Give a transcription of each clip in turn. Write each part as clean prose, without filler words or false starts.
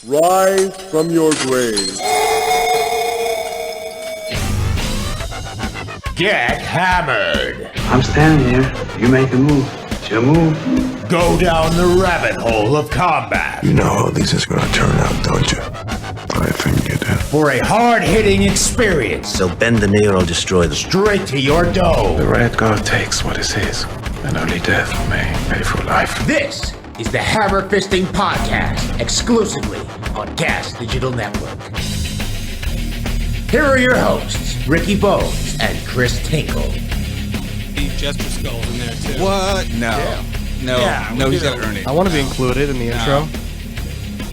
Rise from your grave. Get hammered. I'm standing here. You make a move. It's your move. Go down the rabbit hole of combat. You know how this is gonna turn out, don't you? I think you do. For a hard-hitting experience. So bend the knee or I'll destroy them. Straight to your dome. The Red God takes what is his, and only death may pay for life. This is the Hammerfisting Podcast, exclusively on Gas Digital Network. Here are your hosts, Ricky Bones and Kris Tinkle. Jesterskulls in there too. What? No. Yeah. No, he's got to earn it. I want to be included in the intro.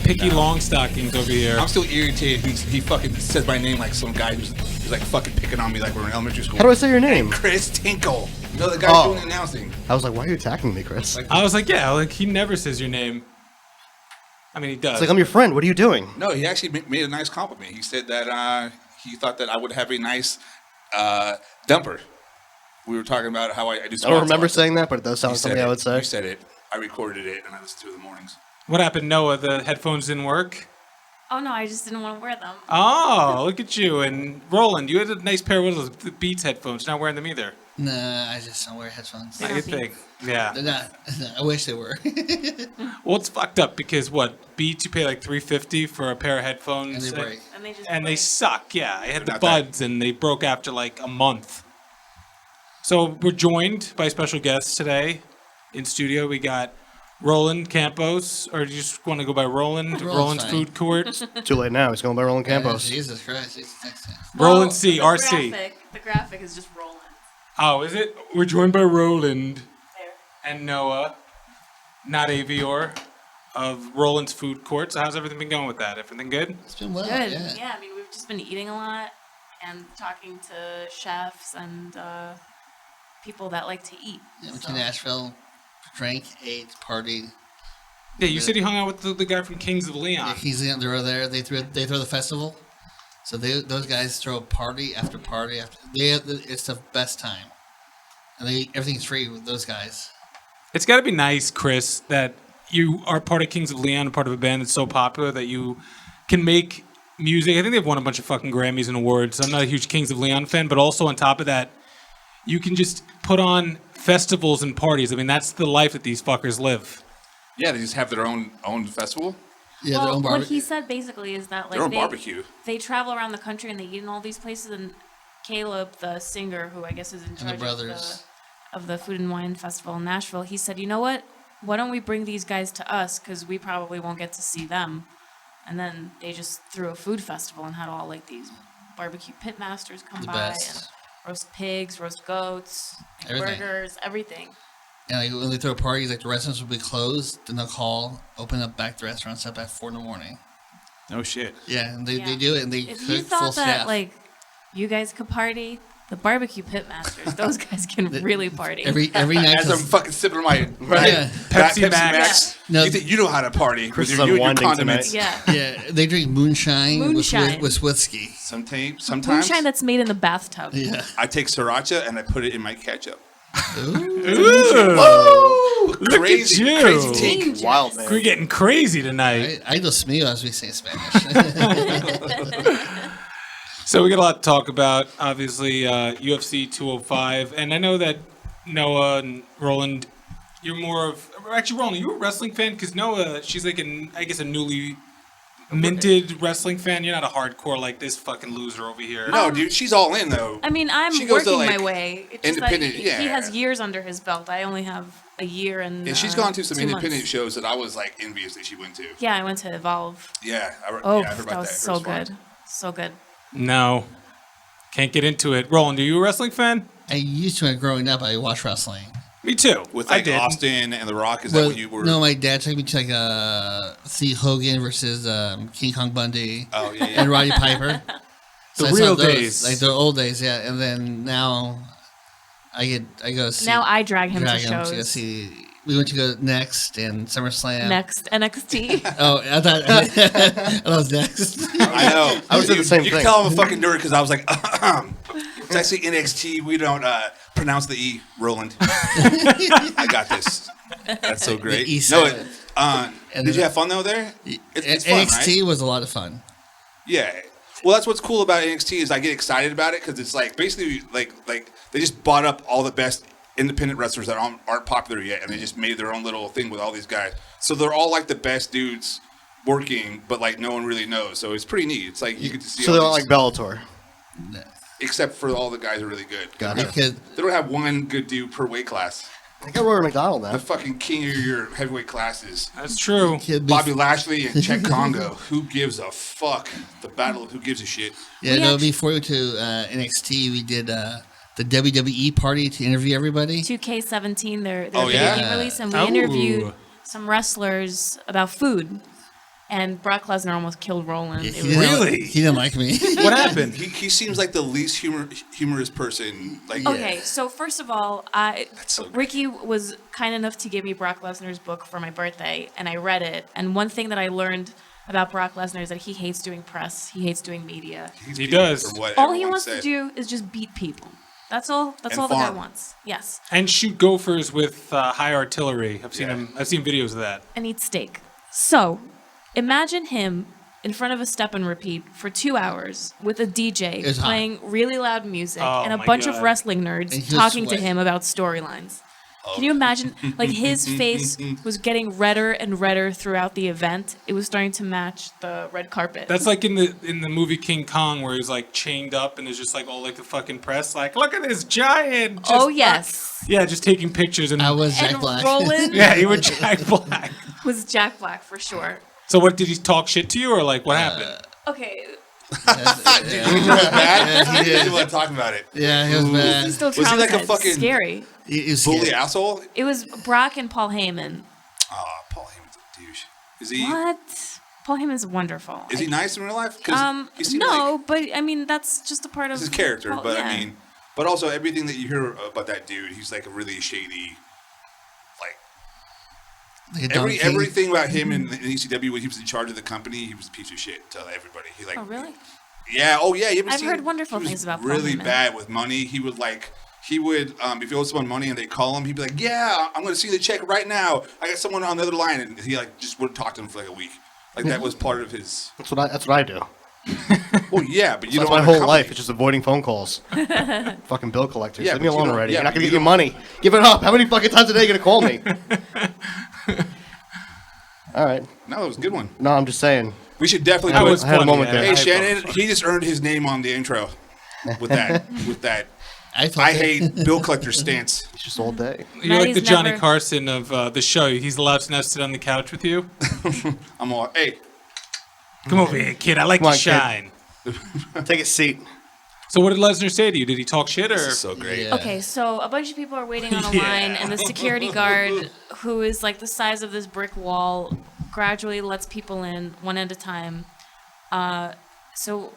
Picky Longstockings over here. I'm still irritated. He fucking says my name like some guy who's like fucking picking on me like we're in elementary school. How do I say your name? Kris Tinkle. No, the guy doing the announcing. I was like, why are you attacking me, Kris? I was like, he never says your name. I mean, he does. It's like, I'm your friend. What are you doing? No, he actually made a nice compliment. He said that he thought that I would have a nice dumper. We were talking about how I do. I don't remember saying that, but it does sound like something I would say. You said it. I recorded it, and I listened to it in the mornings. What happened, Noah? The headphones didn't work? Oh, no, I just didn't want to wear them. Oh, look at you. And Roland, you had a nice pair of those Beats headphones. You're not wearing them either. Nah, I just don't wear headphones. What do you think? Yeah. They're not. I wish they were. Well, it's fucked up because Beats, you pay like $350 for a pair of headphones. And they break. And they suck, yeah. I had the buds and they broke after like a month. So we're joined by special guests today in studio. We got Roland Campos, or do you just want to go by Roland's fine. Food Court? Too late now. He's going by Roland Campos. Jesus Christ. Roland C, RC. The graphic is just Roland. Oh, is it? We're joined by Roland There. and Noah, not Avior, of Roland's Food Court. So how's everything been going with that? Everything good? It's been well. Good. Yeah. I mean, we've just been eating a lot and talking to chefs and people that like to eat. Yeah, went to Nashville, drank, ate, partied. Yeah, you said you hung out with the guy from Kings of Leon. Yeah, Kings of Leon, they were there. They throw the festival. So those guys throw party after party after. It's the best time, and everything's free with those guys. It's got to be nice, Kris, that you are part of Kings of Leon, part of a band that's so popular that you can make music. I think they've won a bunch of fucking Grammys and awards. I'm not a huge Kings of Leon fan, but also on top of that, you can just put on festivals and parties. I mean, that's the life that these fuckers live. Yeah, they just have their own festival. Yeah, well, their own what barbecue. he said basically is that Their own barbecue. They travel around the country and they eat in all these places. And Caleb, the singer, who I guess is in charge of the Food and Wine Festival in Nashville, he said, you know what? Why don't we bring these guys to us? Because we probably won't get to see them. And then they just threw a food festival and had all like these barbecue pit masters come by and roast pigs, roast goats, burgers, everything. And like, when they throw parties, like the restaurants will be closed, then they'll open up back the restaurants up at 4 a.m. No shit. Yeah, and they do it, and they If cook you full thought that staff. like you guys could party, the barbecue pit masters, those guys can really party. every night. As I'm fucking sipping on my Yeah. Pepsi Max. No, You think you know how to party Kris with is your unwinding condiments. Yeah. yeah, they drink moonshine. Moonshine. With whiskey. Sometimes Moonshine that's made in the bathtub. Yeah. I take sriracha and I put it in my ketchup. Ooh. Look Crazy, at you. crazy take. Wild, man. We're getting crazy tonight. I dos mío, as we say in Spanish. So we got a lot to talk about. Obviously, UFC 205. And I know that Noah and Roland, you're more of... Actually, Roland, you a wrestling fan? Because Noah, she's like, a newly minted wrestling fan. You're not a hardcore like this fucking loser over here. No, dude, she's all in though. I mean, I'm She goes to, working like, my way. It's just that independent, he yeah. has years under his belt. I only have a year and And she's gone to some 2 independent months. shows that I was like envious that she went to. Yeah, I went to Evolve. Yeah, I heard That about was that. so It was fun. good. So good. No. Can't get into it. Roland, are you a wrestling fan? I used to, growing up, I watched wrestling. Me too. With I like did. Austin and The Rock, is that what you were? No, my dad took me to like see Hogan versus King Kong Bundy Oh yeah, and Roddy Piper. The I real saw those, days. like the old days, yeah. And then now, I go see. Now I drag him to to go shows. see. We went to go Next and SummerSlam. Next NXT. Oh, I thought I was Next. I know. I was doing the same You thing. can tell I'm a fucking nerd because I was like, it's actually NXT. We don't pronounce the E, Roland. I got this. That's so great. The E No, sound. Did you have fun though there? It's fun, NXT right? was a lot of fun. Yeah. Well, that's what's cool about NXT is I get excited about it because it's like basically like they just bought up all the best independent wrestlers that aren't popular yet, and they just made their own little thing with all these guys. So they're all like the best dudes working, but like no one really knows. So it's pretty neat. It's like you get to see. So they're all like Bellator. Except for all the guys are really good. Got it. They don't have one good dude per weight class. I got Rory McDonald now. The fucking king of your heavyweight classes. That's true. Bobby Lashley and Czech Congo. Who gives a fuck? The battle of who gives a shit. Yeah, no, before we went to NXT, we did the WWE party to interview everybody. 2K17, their Oh, video yeah? game release, and we interviewed some wrestlers about food. And Brock Lesnar almost killed Roland. He didn't like me. What happened? He seems like the least humorous person. Like, okay, so first of all, Ricky was kind enough to give me Brock Lesnar's book for my birthday, and I read it. And one thing that I learned about Brock Lesnar is that he hates doing press. He hates doing media. He does. All he wants to do is just beat people. That's all. That's all the guy wants. Yes. And shoot gophers with high artillery. I've seen him. I've seen videos of that. And eat steak. So, imagine him in front of a step and repeat for 2 hours with a DJ playing really loud music and a bunch of wrestling nerds talking to him about storylines. Can you imagine? Like, his face was getting redder and redder throughout the event. It was starting to match the red carpet. That's like in the movie King Kong, where he's like chained up and there's just like all like the fucking press, like, look at this giant. Oh yes. Yeah, just taking pictures and I was Jack and Black. Roland yeah, you were Jack Black. was Jack Black for sure. So what, did he talk shit to you, or like what happened? Okay. He didn't want to talk about it. Yeah, he was bad. He's still Was he like a traumatized. fucking Scary. bully asshole? It was Brock and Paul Heyman. Oh, Paul Heyman's a douche. Is he? What? Paul Heyman's wonderful. Is he nice in real life? He seemed no, like, but I mean that's just a part of his character. Paul, But yeah. I mean, but also everything that you hear about that dude, he's like a really shady. Everything about him in ECW when he was in charge of the company, he was a piece of shit to everybody. He like. Oh really? Yeah. Oh yeah. I've heard wonderful things about Paul really Heyman. bad with money. He would if he owed someone money and they call him, he'd be like, "Yeah, I'm going to see the check right now. I got someone on the other line," and he like just wouldn't talk to him for like a week. Like that was part of his. That's what I do. Well, yeah, but you That's don't. my whole life. It's just avoiding phone calls. Fucking bill collectors. Yeah, Leave me but you alone don't- already. yeah, You're not but gonna you get your don't- money. Give it up. How many fucking times a day are you gonna call me? All right. No, that was a good one. No, I'm just saying. We should definitely. I had a moment there. Hey, Shannon, he just earned his name on the intro with that. I hate bill collector stance. It's just all day. You're like the Maddie's Johnny never- Carson of the show. He's allowed to now sit on the couch with you. I'm all, hey, come over here, kid. I like Come to on, kid. shine. Take a seat. So what did Lesnar say to you? Did he talk shit or? this is so great. Yeah. Okay, so a bunch of people are waiting on a Yeah. line, and the security guard, who is like the size of this brick wall, gradually lets people in one at a time. So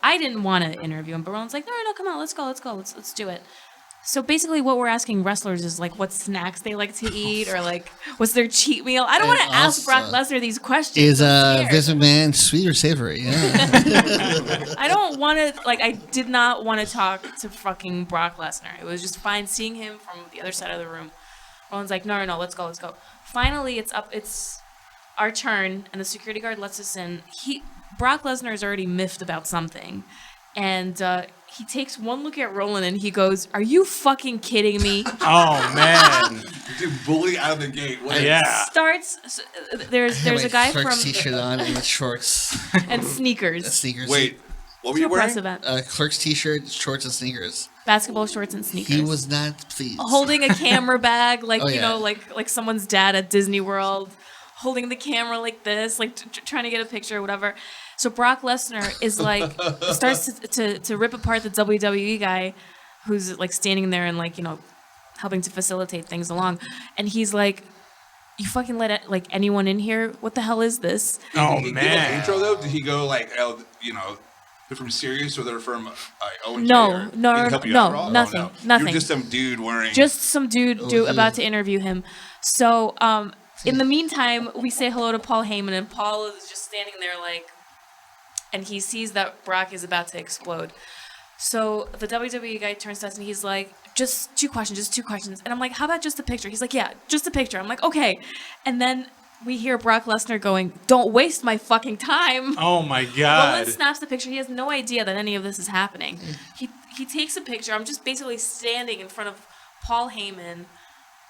I didn't want to interview him, but Roland's like, no, come on, let's go, let's do it. So basically, what we're asking wrestlers is like what snacks they like to eat, or like what's their cheat meal. I don't want to And ask Brock also, Lesnar these questions. Is I'm scared. Vince McMahon sweet or savory? Yeah. I don't want to, I did not want to talk to fucking Brock Lesnar. It was just fine seeing him from the other side of the room. Roland's like, no, let's go. Finally, it's our turn, and the security guard lets us in. Brock Lesnar is already miffed about something, and he takes one look at Roland, and he goes, are you fucking kidding me? Oh man. Dude, bully out of the gate. What Yeah. There's a guy from Clerks t-shirt on and with shorts. and sneakers. Sneakers. Wait, what were It's you a press wearing? event. Clerks t-shirt, shorts, and sneakers. Basketball shorts and sneakers. He was not pleased. Holding a camera bag, like Oh, you yeah. know, like someone's dad at Disney World, holding the camera like this, like trying to get a picture or whatever. So Brock Lesnar is like starts to rip apart the WWE guy, who's like standing there and like helping to facilitate things along, and he's like, "You fucking let like anyone in here? What the hell is this?" Oh Did he give an man. intro though? Did he go like, they're from Sirius or they're from Owen? No, J, or no, did he help you no, out at all? nothing, Oh, no. nothing. You're just some dude wearing. Just some dude about to interview him. So in the meantime, we say hello to Paul Heyman, and Paul is just standing there like, and he sees that Brock is about to explode. So the WWE guy turns to us and he's like, just two questions. And I'm like, how about just a picture? He's like, yeah, just a picture. I'm like, okay. And then we hear Brock Lesnar going, "Don't waste my fucking time." Oh my god. Roland snaps the picture. He has no idea that any of this is happening. He takes a picture. I'm just basically standing in front of Paul Heyman,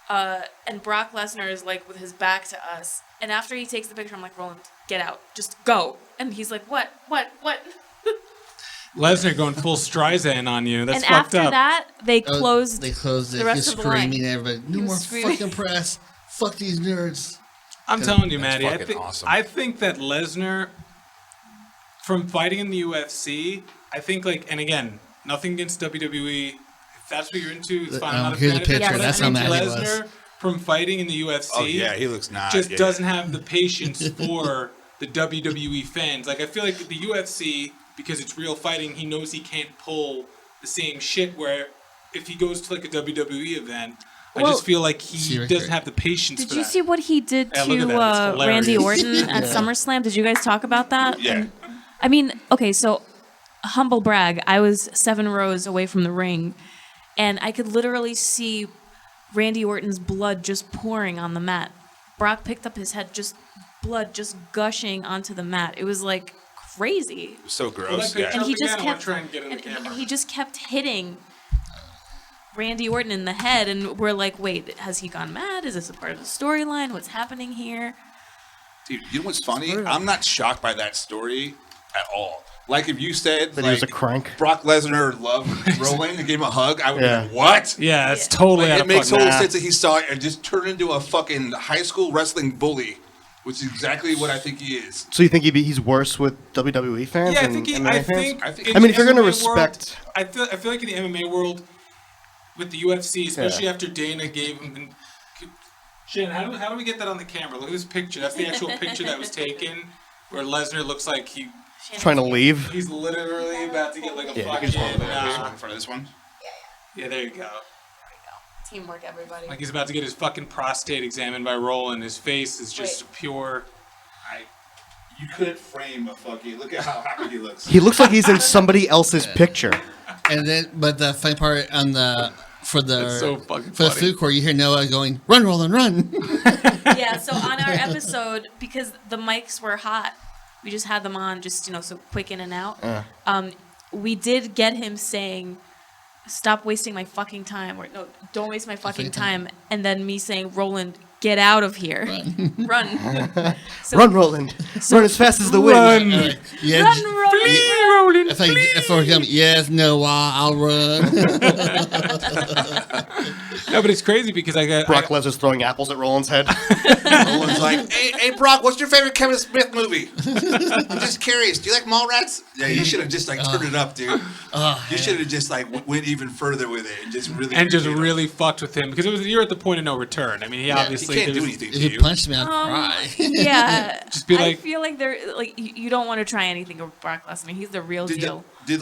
and Brock Lesnar is like with his back to us. And after he takes the picture, I'm like, Roland, get out. Just go. And he's like, what? Lesnar going full Streisand on you. That's and fucked after up. that, they closed it. The rest of the line. Screaming at everybody. No more fucking press. Fuck these nerds. I'm telling you, Matty. Awesome. I think that Lesnar, from fighting in the UFC, I think and again, nothing against WWE. If that's what you're into, it's fine. I'm not a here's fan the picture. But That's I how think mad he was. Lesnar, from fighting in the UFC, he looks not. Just doesn't have the patience for the WWE fans. I feel like the UFC, because it's real fighting, he knows he can't pull the same shit. Where if he goes to a WWE event, I just feel like he doesn't have the patience. Did you see what he did to Randy Orton at SummerSlam? Did you guys talk about that? Yeah. I mean, okay, so humble brag, I was 7 rows away from the ring, and I could literally see Randy Orton's blood just pouring on the mat. Brock picked up his head, just blood just gushing onto the mat. It was crazy. So gross. And he just kept and he just kept hitting Randy Orton in the head, and we're like, wait, has he gone mad? Is this a part of the storyline? What's happening here? Dude, you know what's funny? I'm not shocked by that story at all. If you said that he was a crank. Brock Lesnar loved Roland and gave him a hug, I would be like, what? Yeah, it's totally out it of makes fucking total sense that he saw it and just turned into a fucking high school wrestling bully, which is exactly what I think he is. So you think he's worse with WWE fans? Yeah, I and think MMA fans? I think I mean, if you're going to MMA respect... world, I feel like in the MMA world, with the UFC, especially after Dana gave him... Shannon, how do we get that on the camera? Look at this picture. That's the actual picture that was taken, where Lesnar looks like he... Trying to leave? He's literally about to get a fucking... in front of this one? Yeah, there you go. Teamwork, everybody. He's about to get his fucking prostate examined by Roland. His face is just pure... You couldn't frame a fucking... Look at how happy he looks. He looks like he's in somebody else's picture. And then, but the funny part on the... For so the food court, you hear Noah going, "Run, Roland, run!" Yeah. So on our episode, because the mics were hot, we just had them on, just so quick in and out. We did get him saying, "Stop wasting my fucking time," or "No, don't waste my fucking time," and then me saying, "Roland, get out of here, run, Run, Roland, run as fast as the wind." Run, Roland. If I were coming, yes, Noah, I'll run. No, but it's crazy because Brock Lesnar's throwing apples at Roland's head. Roland's like, hey, Brock, what's your favorite Kevin Smith movie? I'm just curious. Do you like Mallrats? Yeah, you should have just turned it up, dude. You should have just went even further with it and just really fucked with him because you're at the point of no return. I mean, he obviously can't do anything to you. If he punched me, I'd cry. Yeah, just be I feel like they're you don't want to try anything with Brock Lesnar. He's the real deal. Did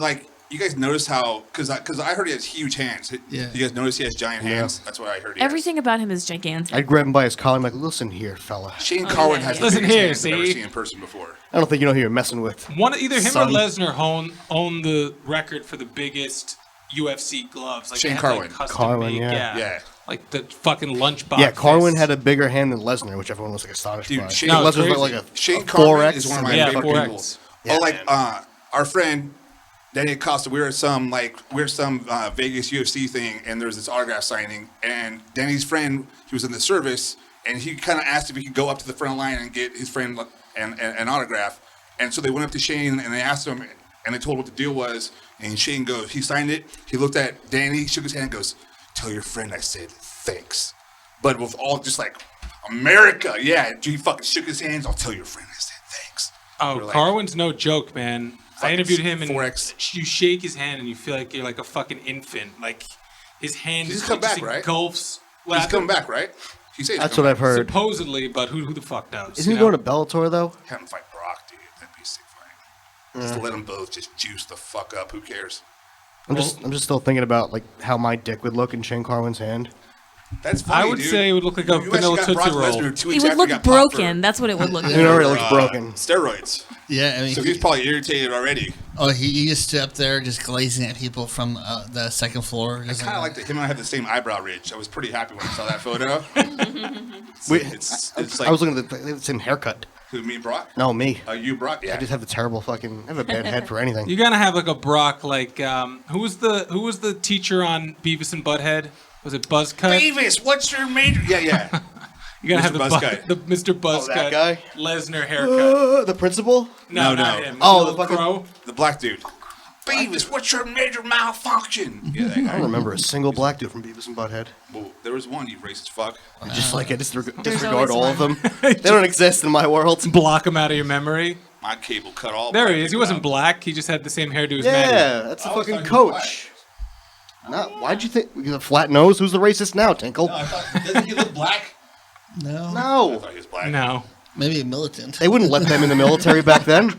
you guys notice how? Because I heard he has huge hands. Yeah. You guys notice he has giant hands? That's what I heard. Everything about him is gigantic. I'd grab him by his collar and be like, "Listen here, fella." Shane Carwin has the biggest hands I've ever seen in person before. I don't think you know who you're messing with. Either him or Lesnar own the record for the biggest UFC gloves. Shane Carwin. Carwin, yeah. Like the fucking lunchbox. Yeah, Carwin had a bigger hand than Lesnar, which everyone was astonished by. Shane, Lesnar's like a Shane 4X Carwin is one of my and favorite people. Yeah, Our friend Danny Acosta, we were at some Vegas UFC thing, and there was this autograph signing, and Danny's friend, he was in the service, and he kind of asked if he could go up to the front line and get his friend an autograph, and so they went up to Shane and they asked him, and they told him what the deal was, and Shane goes, he signed it, he looked at Danny, shook his hand, and goes, "Tell your friend I said thanks," but with all just America, yeah, he fucking shook his hands. "I'll tell your friend I said thanks." Oh, Carwin's no joke, man. I interviewed him, and 4X. you shake his hand, and you feel like you're like a fucking infant. Like his hand He's just come back, right? engulfs. He's coming back, right? He says That's what I've heard. Supposedly, but who the fuck knows? Isn't he going to Bellator though? Have him fight Brock, dude. That'd be a sick fight. Just let them both just juice the fuck up. Who cares? I'm just still thinking about how my dick would look in Shane Carwin's hand. That's funny, I would dude. say it would look like a You vanilla actually got Tootsie Brock Roll. Lesnar 2 He weeks would after look he got popped broken. That's what it would look like. It already looks broken. Steroids. Yeah, I mean, So he's probably irritated already. oh, he just stood up there just glazing at people from the second floor. I Just kind of like that him and I have the same eyebrow ridge. I was pretty happy when I saw that photo. It's like I was looking at they have the same haircut. who, me, Brock? No, me. You, Brock? Yeah. I just have a terrible fucking. I have a bad head for anything. You gotta have like a Brock, like who was the teacher on Beavis and Butthead? Was it Buzzcut? Beavis, what's your major? Yeah. You gotta Mr. have the Buzzcut. the Mr. Buzzcut that guy? Lesnar haircut. The principal? No, No. not him. Oh, the the fucking- crow. The black dude. Beavis, what's your major malfunction? Yeah, that I guy. don't remember a single black dude from Beavis and Butthead. Well, there was one, you racist fuck. Just like I disregard always all of one. them. They don't exist in my world. Block him out of your memory. My cable cut all. There black he is. He people wasn't out. black. He just had the same hairdo as Yeah, Matty. that's the I was fucking talking coach. Not, why'd you think? You have a flat nose? Who's the racist now, Tinkle? No, I thought, doesn't he look black? no, I No. thought he was black. No. maybe a militant. They wouldn't let them in the military back then.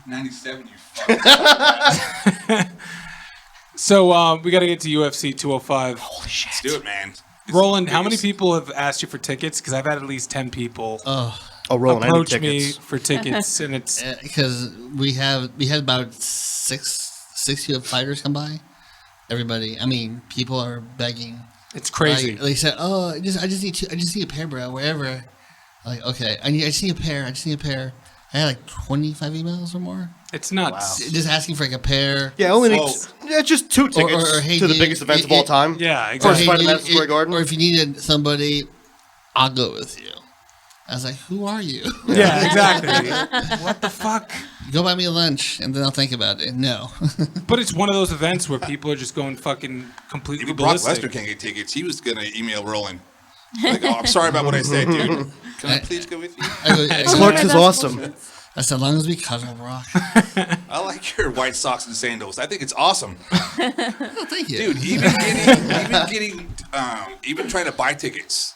97, you fuck. So we got to get to UFC 205. Let's do it, man. It's Roland, the how many biggest- people have asked you for tickets? Because I've had at least 10 people Oh, Roland, I need approach me tickets. for tickets, and it's Because we had about six UFC fighters come by. Everybody, I mean, people are begging. it's crazy. Like, they said, "Oh, I just need a pair, bro. Wherever." Like, okay, I just need a pair. I just need a pair. I had like 25 emails or more, It's nuts. just asking for like a pair. Yeah, only Oh. need just 2 tickets or, hey, to the dude, biggest events of all time. Yeah, First exactly. fight at Hey, Madison Square Garden. Or if you needed somebody, I'll go with you. I was like, who are you? Yeah, exactly. What the fuck? Go buy me lunch and then I'll think about it. No. But it's one of those events where people are just going fucking completely Even Brock ballistic. Lesnar can't get tickets. He was gonna email Roland. Like, oh, I'm sorry about what I said, dude. Can I please go with you? Clerks is awesome. That's as long as we cuddle, Brock. I like your white socks and sandals. I think it's awesome, Oh, thank you. dude. Even trying to buy tickets,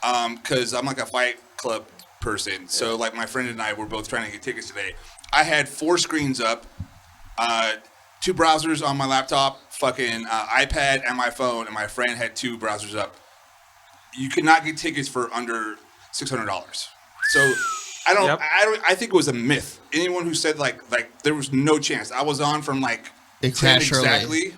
because I'm like a Fight Club person. So like my friend and I were both trying to get tickets today. I had 4 screens up, 2 browsers on my laptop, fucking iPad and my phone, and my friend had 2 browsers up. You could not get tickets for under $600. So I think it was a myth. Anyone who said like there was no chance. I was on from like They 10 crashed early. exactly.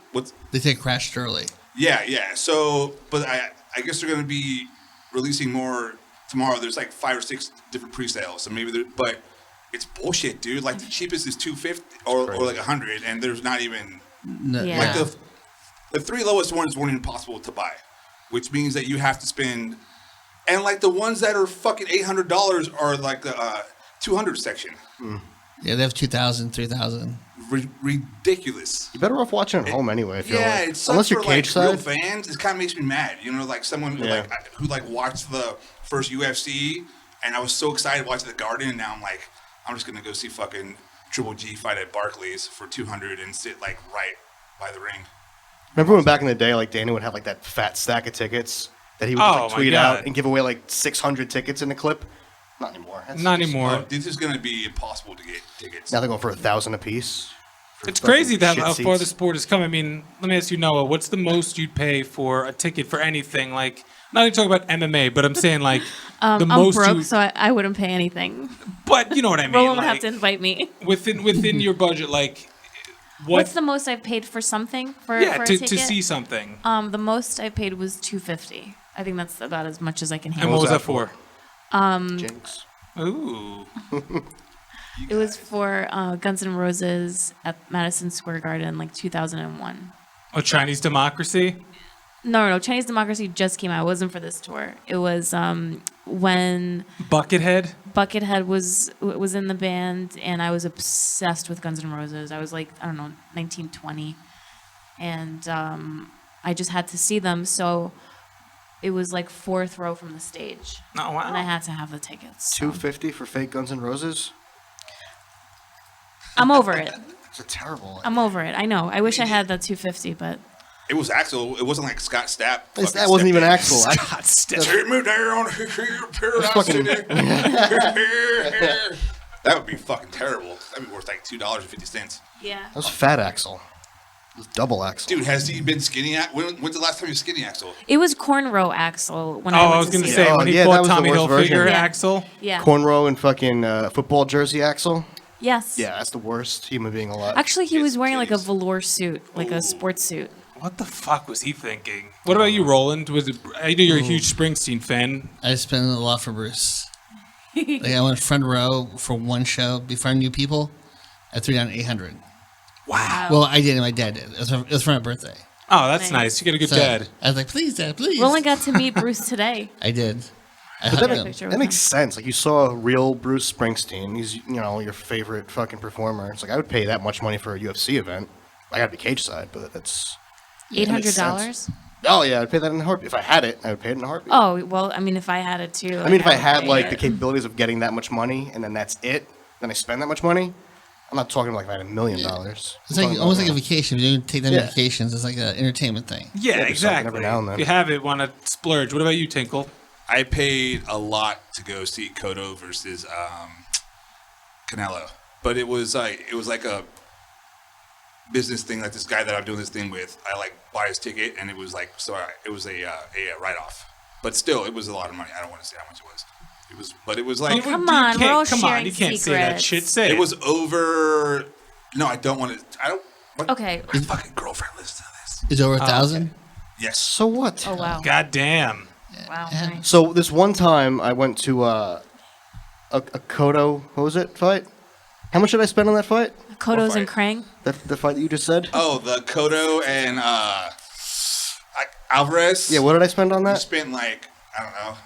They say crashed early. Yeah. So, but I guess they're going to be releasing more tomorrow. There's like 5 or 6 different pre-sales. So maybe but it's bullshit, dude. Like the cheapest is $250 or like $100, and there's not even No, Yeah. like the 3 lowest ones weren't even possible to buy, which means that you have to spend. And like the ones that are fucking $800 are like the 200 section. Yeah, they have 2,000, 3,000. Ridiculous. You're better off watching at home anyway. I feel Yeah, like. it sucks Unless you're for like cage real side. fans. It kind of makes me mad. You know, like someone who like watched the first UFC, and I was so excited watching the Garden, and now I'm like, I'm just gonna go see fucking Triple G fight at Barclays for 200 and sit like right by the ring. Remember when back in the day, like Danny would have like that fat stack of tickets that he would just, Oh, like, my tweet God. out and give away like 600 tickets in a clip? Not anymore. Not anymore. This is gonna be impossible to get tickets. Now they're going for 1,000 a piece. It's crazy that shit how far seats. the sport has come. I mean, let me ask you, Noah, what's the most you'd pay for a ticket for anything? Like, not even talking about MMA, but I'm saying like the I'm most broke, you. so I wouldn't pay anything. But you know what I mean. Roland would like, have to invite me. within your budget, like What's the most I've paid for something for yeah for a to ticket? see something. The most I paid was $250. I think that's about as much as I can And handle. what was that for? Jinx. Ooh. It was for Guns N' Roses at Madison Square Garden, like 2001. Oh, Chinese Democracy. No, Chinese Democracy just came out. It wasn't for this tour. It was when Buckethead. Buckethead was in the band, and I was obsessed with Guns N' Roses. I was like, I don't know, 19, 20, and I just had to see them. So it was like 4th row from the stage, Oh wow. and I had to have the tickets. So. $250 for fake Guns N' Roses? I'm over it. It's a terrible. I'm over it. I know. I wish I had that $250, but It was Axel. It wasn't like Scott Stapp. That wasn't even Axel. Take me down here, paradise fucking- city. That would be fucking terrible. That'd be worth like $2.50. yeah. That was Fat Axel. Double Axel. Dude, has he been skinny? When's the last time you was skinny Axel? It was cornrow Axel when I went was to going to see say, him. when he that fought was the Tommy worst version. Hilfiger, Yeah. Axel. Yeah. Cornrow and fucking football jersey Axel. Yes. Yeah, that's the worst human being alive. Actually, he was wearing like a velour suit, like a sports suit. What the fuck was he thinking? What about you, Roland? I know you're a huge Springsteen fan. I spent a lot for Bruce. Like I went front row for one show before I knew people. I threw down 800. Wow. Well, I didn't. My dad did. It was for my birthday. Oh, that's nice. You got a good So dad. I was like, please, Dad, please. Roland got to meet Bruce today. I did. I But hugged that, him. picture that with makes him. sense. Like you saw a real Bruce Springsteen. He's your favorite fucking performer. It's like I would pay that much money for a UFC event. I gotta be cage side, but that's $800. Oh yeah, I'd pay that in a heartbeat. If I had it, I would pay it in a heartbeat. Oh well, I mean, if I had it too. I mean, if I would had pay like it. the capabilities of getting that much money and then that's it, then I spend that much money. I'm not talking like if I had $1 million. It's like almost like a vacation. You take them Yeah. vacations. It's like an entertainment thing. Yeah, just something exactly. every now and then. If you have it, want to splurge. What about you, Tinkle? I paid a lot to go see Cotto versus Canelo, but it was like a business thing. Like this guy that I'm doing this thing with, I like buy his ticket, and it was like it was a write off. But still, it was a lot of money. I don't want to say how much it was. But it was like Come on, we're all Come on, sharing you can't say that secrets. shit. Say it was over. No, I don't want to. I don't. What? Okay. My fucking girlfriend listens to this. Is it over 1,000? Yes. So what? Oh wow. God damn. Wow. Yeah. Nice. So this one time I went to a Cotto, what was it, fight? How much did I spend on that fight? Kodos and fight? Krang. The fight that you just said? Oh, the Cotto and Alvarez. Yeah, what did I spend on You that? spent like I don't know,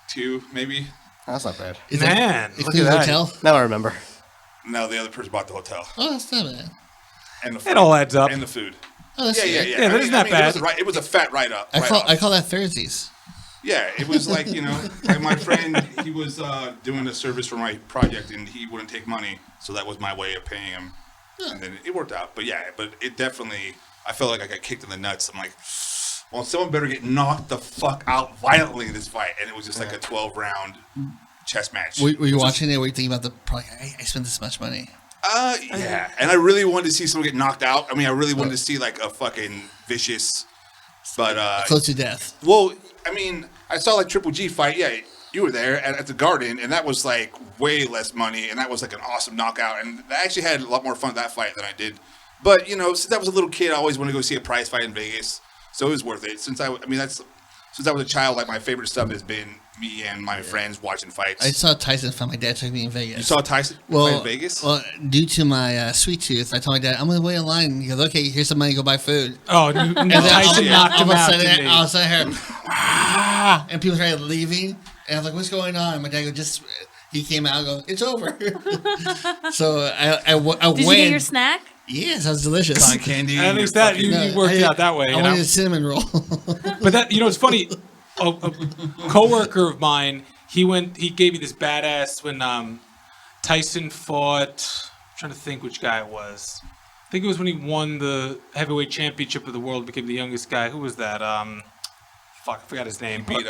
2 maybe. That's not bad. Is Man, that look include at that. hotel? Now I remember. No, the other person bought the hotel Oh, that's not bad. and the It food. all adds up. And the food. Oh, that's Yeah. Yeah, that isn't that bad. It was a fat write-up. I call that Thursdays. Yeah, it was like, like my friend, he was doing a service for my project, and he wouldn't take money, so that was my way of paying him. And then it worked out. But yeah, it definitely, I felt like I got kicked in the nuts. I'm like, well, someone better get knocked the fuck out violently in this fight. And it was just like a 12-round chess match. Were you watching it? Were you thinking about the product? I spent this much money. Yeah. And I really wanted to see someone get knocked out. I mean, I really wanted to see like a fucking vicious, but Close to death. well, I mean, I saw like Triple G fight. Yeah, you were there at the Garden, and that was like way less money, and that was like an awesome knockout. And I actually had a lot more fun at that fight than I did. But since I was a little kid, I always wanted to go see a prize fight in Vegas, so it was worth it. Since I was a child, like my favorite stuff has been me and my friends watching fights. I saw Tyson fight. My dad took me in Vegas. You saw Tyson fight in Vegas? Well, due to my sweet tooth, I told my dad, I'm going to wait in line. He goes, okay, here's some money, go buy food. Oh, And then Tyson knocked him out. didn't he? I was sitting here, and people started leaving. And I was like, what's going on? And my dad goes, he came out and goes, it's over. So I went. Did you get your snack? Yes, that was delicious. Cotton candy. At least that you worked it out that way. I you know? wanted a cinnamon roll. But that it's funny. A coworker of mine, he gave me this badass when Tyson fought. I'm trying to think which guy it was. I think it was when he won the heavyweight championship of the world, became the youngest guy. Who was that? I forgot his name. Beat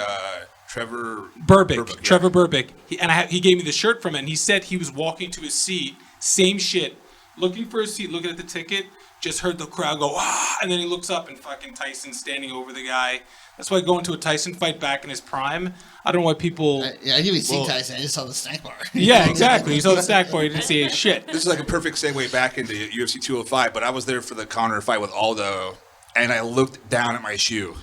Trevor Burbick. yeah. Trevor Burbick. He gave me the shirt from it, and he said he was walking to his seat, same shit, looking for his seat, looking at the ticket, just heard the crowd go, ah, and then he looks up and fucking Tyson's standing over the guy. That's why going to a Tyson fight back in his prime, I don't know why people... I didn't even see Tyson. I just saw the snack bar. Yeah, exactly. You saw the snack bar, you didn't see his shit. This is like a perfect segue back into UFC 205, but I was there for the Conor fight with Aldo, and I looked down at my shoe.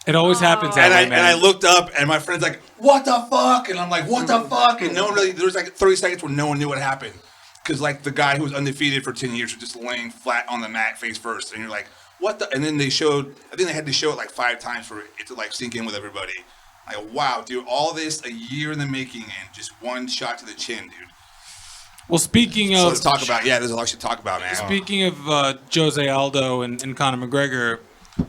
It always happens that way, man. And I looked up, and my friend's like, what the fuck? And I'm like, what the fuck? And no one really, there was like 30 seconds where no one knew what happened. Because like the guy who was undefeated for 10 years was just laying flat on the mat face first. And you're like, what the? And then I think they had to show it like 5 times for it to like sink in with everybody. Like, wow, dude, all this a year in the making and just one shot to the chin, dude. Well, speaking So of... let's talk about, there's a lot to talk about, man. Speaking of Jose Aldo and Conor McGregor,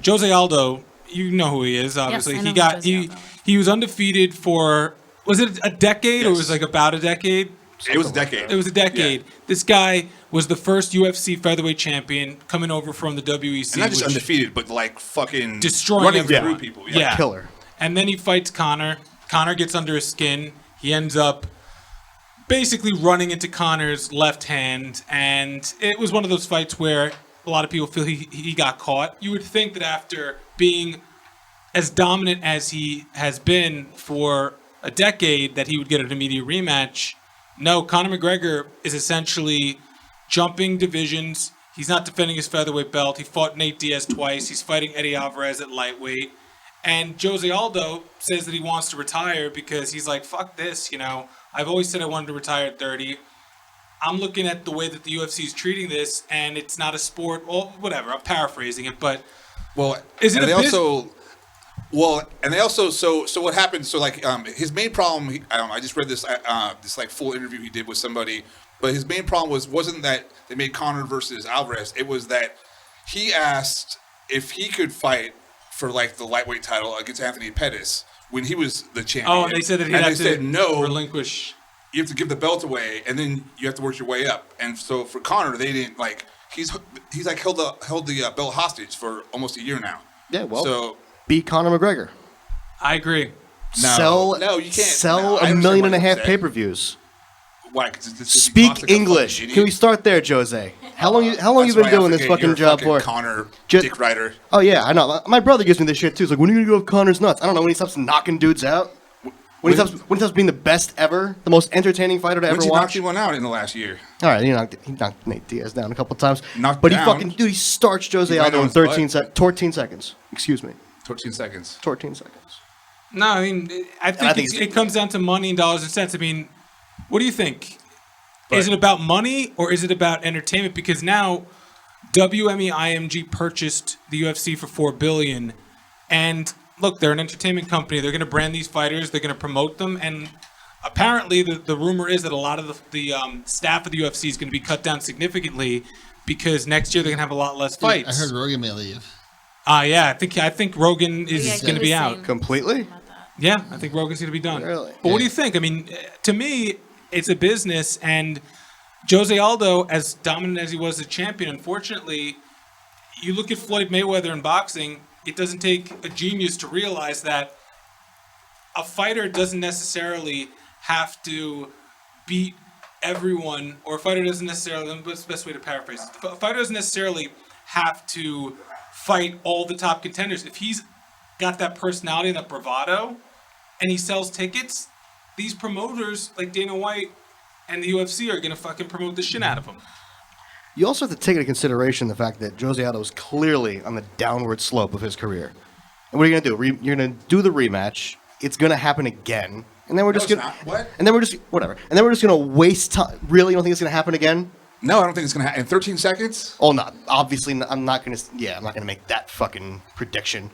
Jose Aldo, you know who he is, obviously. Yes, I know who Jose Aldo is. He was undefeated for, was it a decade or was it like about a decade? It was a decade. It was a decade. Yeah. This guy was the first UFC featherweight champion coming over from the WEC. And not just undefeated, but like fucking destroying running everyone. through people. Yeah. Killer. And then he fights Conor. Conor gets under his skin. He ends up basically running into Conor's left hand. And it was one of those fights where a lot of people feel he got caught. You would think that after being as dominant as he has been for a decade, that he would get an immediate rematch. No, Conor McGregor is essentially jumping divisions. He's not defending his featherweight belt. He fought Nate Diaz twice. He's fighting Eddie Alvarez at lightweight. And Jose Aldo says that he wants to retire because he's like, fuck this, you know. I've always said I wanted to retire at 30. I'm looking at the way that the UFC is treating this, and it's not a sport. Well, whatever. I'm paraphrasing it, but is it? And they also so what happened? So like his main problem. I just read this this like full interview he did with somebody, but his main problem wasn't that they made Conor versus Alvarez. It was that he asked if he could fight for like the lightweight title against Anthony Pettis when he was the champion. Oh, and they said that he said no, relinquish. You have to give the belt away, and then you have to work your way up. And so for Conor, they didn't like. He's like held the belt hostage for almost a year now. Yeah, well, so beat Conor McGregor. I agree. No, you can't sell $1.5 million pay-per-views. Why? Speak English. Can we start there, Jose? How long you been doing this fucking job for? Conor, dick rider. Oh yeah, I know. My brother gives me this shit too. It's like, when are you gonna go with Conor's nuts? I don't know. When he stops knocking dudes out. When he stops being the best ever, the most entertaining fighter to ever watch. He knocked one out in the last year. All right, he knocked Nate Diaz down a couple times. He starched Jose Aldo in 14 seconds. Excuse me. 14 seconds. 14 seconds. No, I mean, I think it comes down to money and dollars and cents. I mean, what do you think? Is it about money or is it about entertainment? Because now WME IMG purchased the UFC for $4 billion, and look, they're an entertainment company. They're going to brand these fighters. They're going to promote them. And apparently the rumor is that a lot of the staff of the UFC is going to be cut down significantly because next year they're going to have a lot less fights. I heard Rogan may leave. Yeah, I think Rogan is going to be out. Completely? Yeah, I think Rogan's going to be done. Really? But what do you think? I mean, to me, it's a business. And Jose Aldo, as dominant as he was as champion, unfortunately, you look at Floyd Mayweather in boxing, it doesn't take a genius to realize that a fighter doesn't necessarily have to beat everyone, or a fighter doesn't necessarily, what's the best way to paraphrase it? A fighter doesn't necessarily have to fight all the top contenders. If he's got that personality and that bravado, and he sells tickets, these promoters like Dana White and the UFC are going to fucking promote the shit out of him. You also have to take into consideration the fact that Jose Aldo is clearly on the downward slope of his career. And what are you going to do? You're going to do the rematch. It's going to happen again. And then we're just going to... What? And then we're just... Whatever. And then we're just going to waste time. Really? You don't think it's going to happen again? No, I don't think it's going to happen. In 13 seconds? Oh, no. Obviously, I'm not going to... Yeah, I'm not going to make that fucking prediction.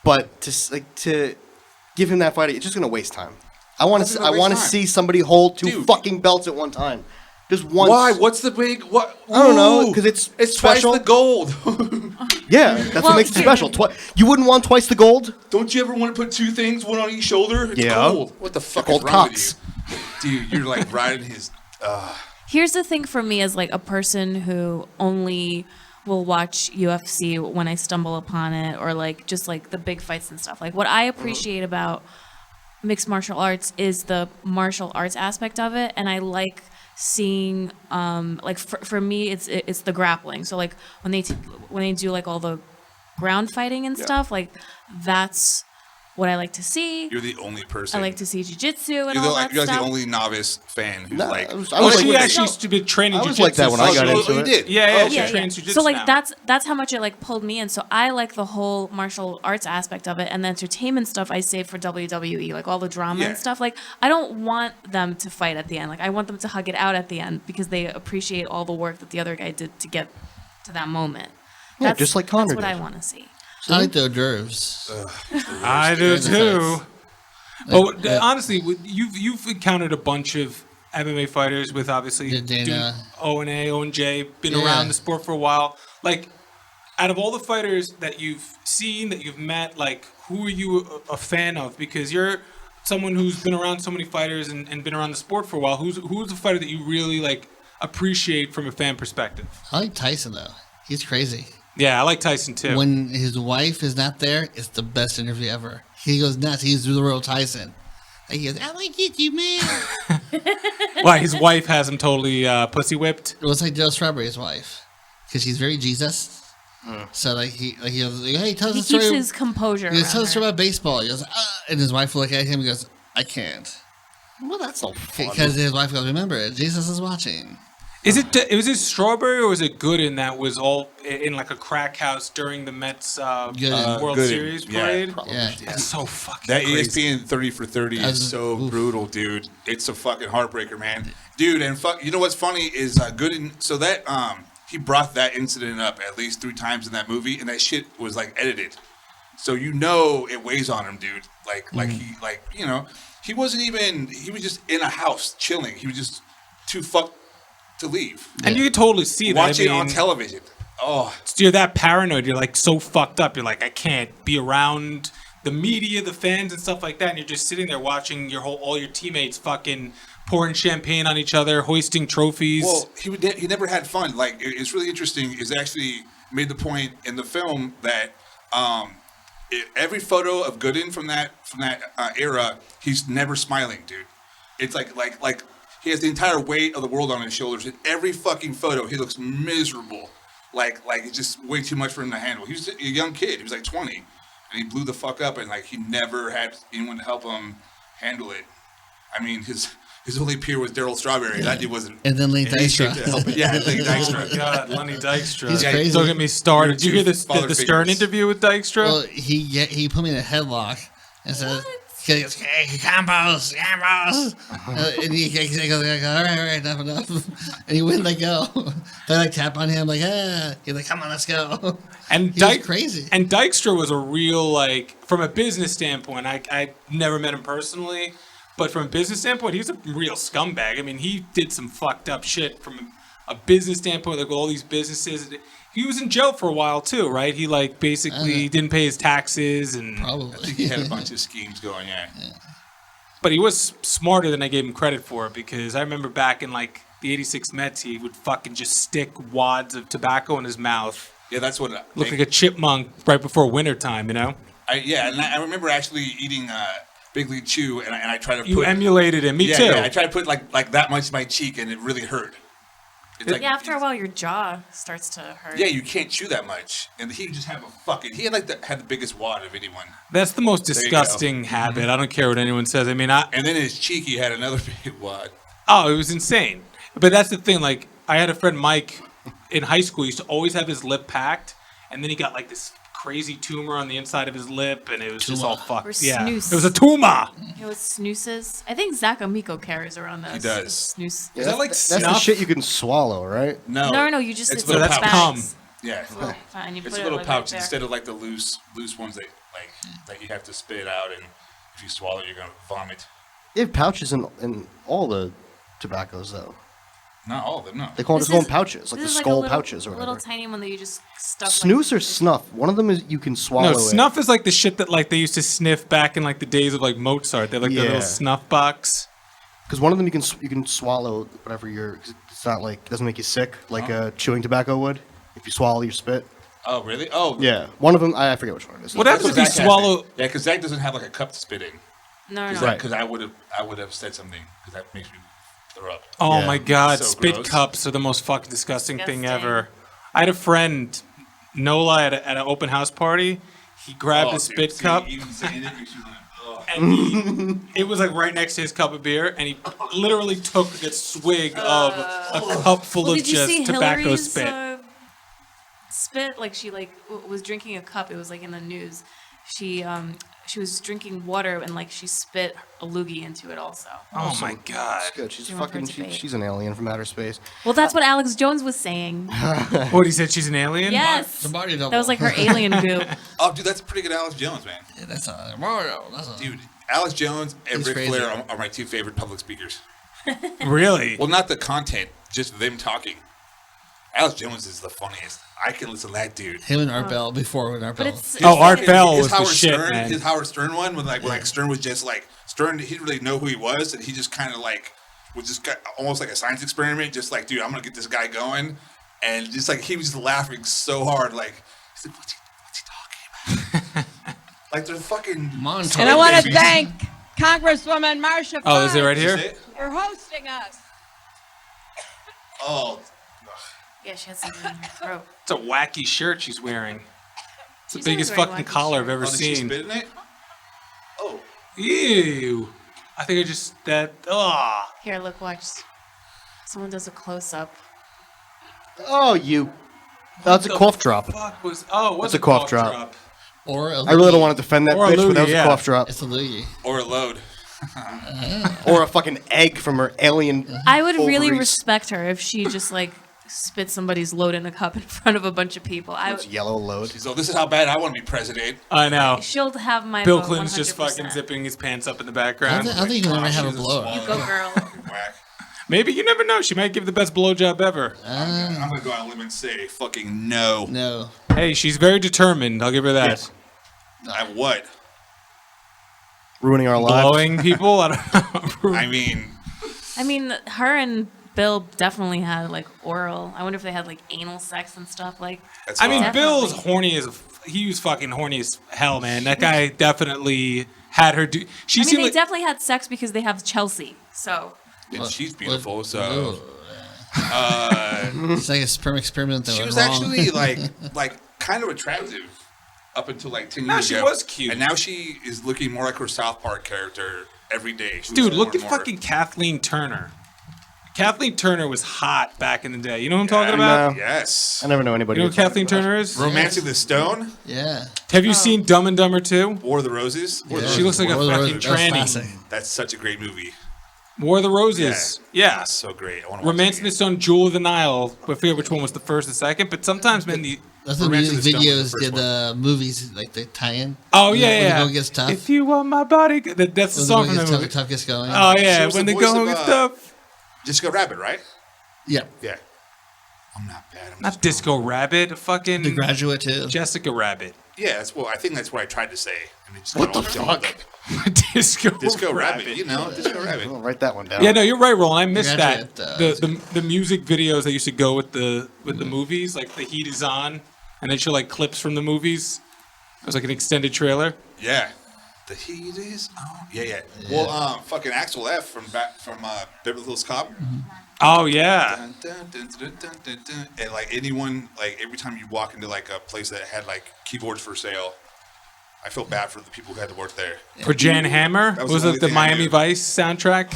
But to give him that fight, it's just going to waste time. I want to see somebody hold two fucking belts at one time. Just once. Why? What's the big? What? I don't know, because it's special. Twice the gold. Yeah, that's what makes it special. You wouldn't want twice the gold? Don't you ever want to put two things, one on each shoulder? It's gold. What the fuck is wrong with you? Dude, you're like riding his... Here's the thing for me as like a person who only will watch UFC when I stumble upon it, or like just like the big fights and stuff. Like what I appreciate about mixed martial arts is the martial arts aspect of it, and I like seeing like for me it's the grappling. So like when they do like all the ground fighting and stuff, like that's what I like to see. You're the only person. I like to see jiu-jitsu and all that You're stuff. the only novice fan who's like... She actually used to be training jiu-jitsu. I was like that when I got into it. You did? Yeah, she trains jiu-jitsu So like now. that's how much it like pulled me in. So I like the whole martial arts aspect of it, and the entertainment stuff I save for WWE, like all the drama and stuff. Like I don't want them to fight at the end. Like I want them to hug it out at the end because they appreciate all the work that the other guy did to get to that moment. Yeah, just like Conor That's what did. I want to see. I like the hors d'oeuvres. I do too. But honestly, you've encountered a bunch of MMA fighters with obviously Dana. O and J, been around the sport for a while. Like, out of all the fighters that you've seen, that you've met, like, who are you a fan of? Because you're someone who's been around so many fighters and been around the sport for a while. Who's the fighter that you really like appreciate from a fan perspective? I like Tyson though. He's crazy. Yeah, I like Tyson too. When his wife is not there, it's the best interview ever. He goes nuts. He's the real Tyson. Like he goes, I like it, you man. Why, his wife has him totally pussy whipped? It was like Joe Strawberry's wife. because he's very Jesus. So like he tells He a story. keeps his composure. He tells a around story her. about baseball. He goes, and his wife will look at him. He goes, I can't. Well, that's not fun. Because his wife goes, remember, Jesus is watching. Was it Strawberry or was it Gooden that was all in like a crack house during the Mets World Gooden. Series parade? Yeah. That's so fucking That crazy. ESPN 30 for 30 is so brutal, dude. It's a fucking heartbreaker, man. Dude, and you know what's funny is Gooden. So that he brought that incident up at least 3 times in that movie, and that shit was like edited. So you know it weighs on him, dude. He wasn't even. He was just in a house chilling. He was just too fucked to leave. And you could totally see that. Watching on television. Oh, you're that paranoid. You're like so fucked up. You're like, I can't be around the media, the fans, and stuff like that. And you're just sitting there watching all your teammates fucking pouring champagne on each other, hoisting trophies. Well, he never had fun. Like it's really interesting. Is actually made the point in the film that every photo of Gooden from that era, he's never smiling, dude. It's like he has the entire weight of the world on his shoulders. In every fucking photo, he looks miserable. Like it's just way too much for him to handle. He was a young kid. He was like 20, and he blew the fuck up. And like he never had anyone to help him handle it. I mean, his only peer was Daryl Strawberry. Yeah. That dude wasn't. And then Lenny Dykstra. Yeah, Lenny Dykstra. Oh my God, Lenny Dykstra. He's crazy. Don't get me started. Did you hear the Stern interview with Dykstra? Well, he put me in a headlock and said, he goes, hey, combos. And he goes, all right, enough. And he wouldn't let go. They like tap on him, like, He's like, come on, let's go. And he was crazy. And Dykstra was a real, from a business standpoint, I never met him personally, but from a business standpoint, he was a real scumbag. I mean, he did some fucked up shit from a business standpoint, like with all these businesses. He was in jail for a while too, right? He basically didn't pay his taxes and probably. I think he had a bunch of schemes going. Yeah. But he was smarter than I gave him credit for, because I remember back in the '86 Mets, he would fucking just stick wads of tobacco in his mouth. Yeah, that's what looked like a chipmunk right before wintertime, you know? And I remember actually eating Big League Chew, and I tried to put... You emulated him, me too. Yeah, I tried to put like that much in my cheek, and it really hurt. After a while, your jaw starts to hurt. Yeah, you can't chew that much. And he just have he had the biggest wad of anyone. That's the most disgusting habit. Mm-hmm. I don't care what anyone says. I mean, and then his cheek, he had another big wad. Oh, it was insane. But that's the thing. I had a friend, Mike, in high school. He used to always have his lip packed, and then he got this crazy tumor on the inside of his lip, and it was just all fucked. Or yeah, snooze. it was a tumor. It was snooses. I think Zach Amico carries around that. He does. Snooze. Is that like That's snuff? the shit you can swallow, right? No, you just it's it's little that's pouch. cum. Yeah, And you it's put a little it pouch right instead of the loose ones that you have to spit out, and if you swallow, you're gonna vomit. They have pouches in all the tobaccos, though. Not all of them, no. They call it This their own is- pouches, like the this is skull a little, pouches or a whatever. little tiny one that you just stuff. Snooze or snuff? One of them is you can swallow No, it. snuff is the shit that they used to sniff back in the days of Mozart. They had the Yeah. little snuff box. Because one of them you can swallow whatever it's not it doesn't make you sick like chewing tobacco would if you swallow your spit. Oh, really? Oh, Yeah, one of them I forget which one it is. What happens if you swallow? Yeah, because Zach doesn't have a cup to spit in. No. Because I would have said something, because that makes me throw up. Oh Yeah. my God, So spit gross. cups are the most fucking disgusting thing Disgusting. ever. I had a friend, Nola, at an open house party. He grabbed a dude, spit see, cup. Even saying it makes you like, oh. And it was right next to his cup of beer, and he literally took a swig of a cup full of Did you see just tobacco Hillary's, spit. Spit? She was drinking a cup. It was in the news. She was drinking water and she spit a loogie into it also. Oh my God! It's good. She's You want her fucking. to debate. She's an alien from outer space. Well, that's what Alex Jones was saying. What, he said she's an alien? Yes. The body double. That was her alien goo. Oh, dude, that's a pretty good Alex Jones, man. Yeah, that's a Mario. Dude, Alex Jones and He's Ric crazy. Flair are my two favorite public speakers. Really? Well, not the content, just them talking. Alex Jones is the funniest. I can listen to that dude. Him and Art Bell before when Art But Bell. it's Art Bell His was the Howard shit, Stern, man. His Howard Stern one, when Stern was just Stern, he didn't really know who he was, and he just kind of was just almost like a science experiment, just dude, I'm gonna get this guy going, and just he was just laughing so hard, he's like, what's he talking about? They're fucking Montage. And I want to thank Congresswoman Marsha. Oh, is it right Did you here? say it? For hosting us. Oh, Yeah, she has something in her throat. It's a wacky shirt she's wearing. It's the She's biggest always fucking wearing wacky collar I've shirts. ever Oh, did she seen. spit in it? Oh. Ew. I think I just Here, look, watch. Someone does a close up. Oh, you. That's a cough drop. What's That's a cough drop. Or a I really don't want to defend that Or a bitch, but that loogie, was yeah. a cough drop. It's a loogie. Or a load. Or a fucking egg from her alien. I would really ovaries. respect her if she just like spit somebody's load in a cup in front of a bunch of people. It's yellow load. So this is how bad I want to be president. I know. She'll have my Bill vote Clinton's just 100%. fucking zipping his pants up in the I background. think you can never have a blow. You go, girl. Whack. Maybe, you never know. She might give the best blowjob ever. I'm going to go out on a limb and say fucking no. No. Hey, she's very determined. I'll give her that. Yes. At what? Ruining our lives. Blowing people? I don't know. I mean, her and Bill definitely had like oral. I wonder if they had like anal sex and stuff. Like, that's I mean, fine. Bill's horny as he was fucking horny as hell, man. That guy definitely had her do. She I mean, seemed they like definitely had sex because they have Chelsea. So and she's beautiful, so. It's like a sperm experiment that She went was wrong. actually like kind of attractive up until like 10 No, years she ago. was cute. And now she is looking more like her South Park character every day. She dude, looks look more at and more- fucking Kathleen Turner. Kathleen Turner was hot back in the day. You know what I'm talking about? No. Yes. I never know anybody. You know who who's Kathleen talking about. Turner is? Romancing the Stone, Yeah. Have you seen Dumb and Dumber 2? War of the Roses. Yeah. She looks like a War of the fucking Roses, that was tranny. classic. That's such a great movie. War of the Roses. Yeah. That's so great. I want to watch Romancing the it Stone, Jewel of the Nile. I forget which one was the first and second, but sometimes, man, the. That's the Romancing music the Stone was videos the first did movies, like they tie in. Oh, When yeah, the yeah. going gets tough. If you want my body. That's the When the song going from the gets movie. tough gets going. Oh, She yeah. was When the the voice going of, gets tough. Jessica Rabbit, right? Yeah. Yeah. I'm not bad. I'm Not just Disco Rabbit. Fucking. The Graduate too. Jessica Rabbit. Yeah, that's what I think. That's what I tried to say. And it just What got the all jumbled fuck? up. Disco Rabbit. You know, Disco Rabbit. I'll write that one down. Yeah, no, you're right, Roland. I missed that. Graduate, The music videos that used to go with the movies, like The Heat Is On, and they show like clips from the movies. It was like an extended trailer. Yeah. The heat is on. Yeah. Well, fucking Axel F from Beverly Hills Cop. Oh yeah. Dun, dun, dun, dun, dun, dun, dun. And like anyone, like every time you walk into like a place that had like keyboards for sale, I feel bad for the people who had to work there. For Jan Hammer, That was was the it only the thing I Miami knew. Vice soundtrack?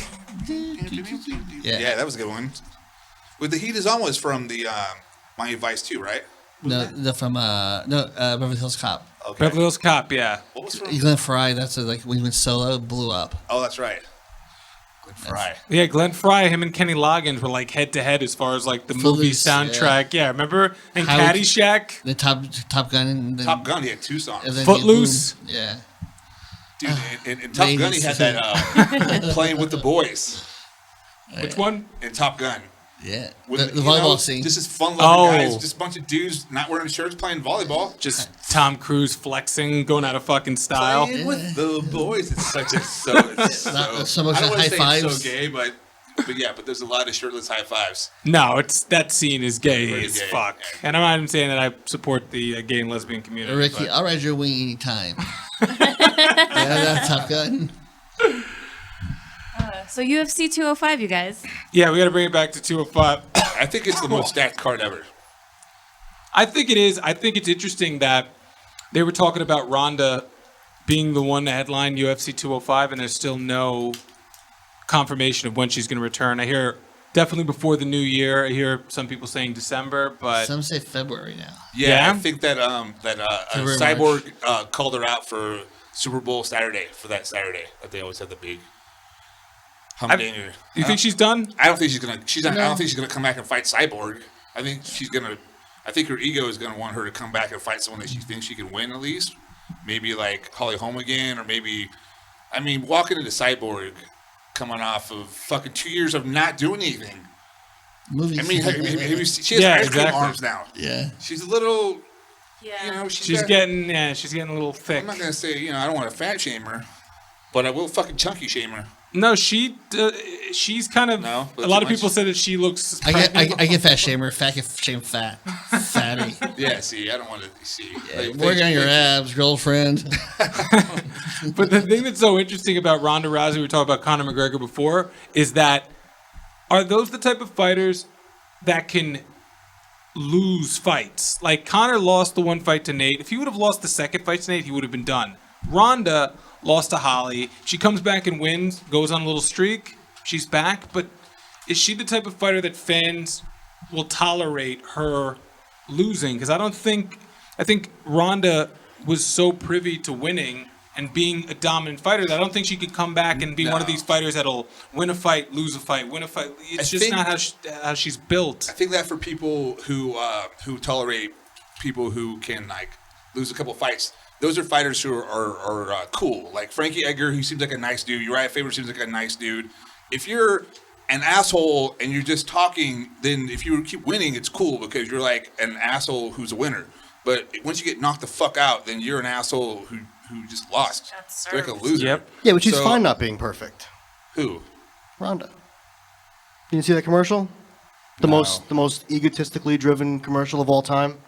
Yeah, that was a good one. With the heat is on was from the Miami Vice too, right? No, from Beverly Hills Cop. Okay. Beverly Hills Cop, yeah. What was from? Glenn Fry. That's like when he went solo, blew up. Oh, that's right. Glenn Fry. Yeah, Glenn Fry, him and Kenny Loggins were like head to head as far as like the movie Footloose, soundtrack. Yeah, remember? And Howard- Caddyshack, The Top Gun. And then, Top Gun, he had two songs. and then Footloose. Boom. Yeah. Dude, in Top Gun, he had that Playing with the Boys. Which one? In Top Gun. Yeah. With, The you know, volleyball scene. This is fun-loving Oh. guys. Just a bunch of dudes not wearing shirts playing volleyball. Just Tom Cruise flexing, going out of fucking style. Playing with the boys. It's such a so much I don't wanna high say fives. It's so gay, but yeah, but there's a lot of shirtless high fives. No, it's that scene is gay Pretty as gay, fuck. yeah. And I'm not even saying that I support the gay and lesbian community. Ricky, but- I'll ride your wing anytime. That's Top Gun. So UFC 205, you guys. Yeah, we got to bring it back to 205. I think it's the most stacked card ever. I think it is. I think it's interesting that they were talking about Ronda being the one to headline UFC 205, and there's still no confirmation of when she's going to return. I hear definitely before the new year. I hear some people saying December, but Some say February now. Yeah, Yeah? I think that February, Cyborg called her out for Super Bowl Saturday for that Saturday that they always have the big humdinger. do you think she's done? I don't think she's gonna. She's not. I No. don't think she's gonna come back and fight Cyborg. I think she's gonna. I think her ego is gonna want her to come back and fight someone that she thinks she can win at least. Maybe like Holly Holm again, or maybe. I mean, walking into Cyborg, coming off of fucking 2 years of not doing anything. Movies. I mean, have you seen, she has Yeah, ice cream exactly. arms now. Yeah. She's a little. Yeah. You know, She's got- getting a little thick. I'm not gonna say, you know, I don't want to fat shame her, but I will fucking chunky shame her. No, she's kind of. No, a lot of too people much? say that she looks. I pregnant. get fat shamer. Fat get shame fat. Fatty. Yeah, see, I don't want to see. Like, Working on your abs, girlfriend. But the thing that's so interesting about Ronda Rousey, we were talking about Conor McGregor before, is that are those the type of fighters that can lose fights. Like Conor lost the one fight to Nate. If he would have lost the second fight to Nate, he would have been done. Ronda lost to Holly. She comes back and wins, goes on a little streak. She's back, but is she the type of fighter that fans will tolerate her losing? Because I think Ronda was so privy to winning and being a dominant fighter that I don't think she could come back and be one of these fighters that'll win a fight, lose a fight, win a fight. It's just not how she's built. I think that for people who tolerate people who can like lose a couple fights, those are fighters who are cool. Like Frankie Edgar, who seems like a nice dude. Uriah Faber seems like a nice dude. If you're an asshole and you're just talking, then if you keep winning, it's cool because you're like an asshole who's a winner. But once you get knocked the fuck out, then you're an asshole who just lost. You're like a loser. Yep. Yeah, but she's fine not being perfect. Who? Ronda. You didn't see that commercial? The most egotistically driven commercial of all time?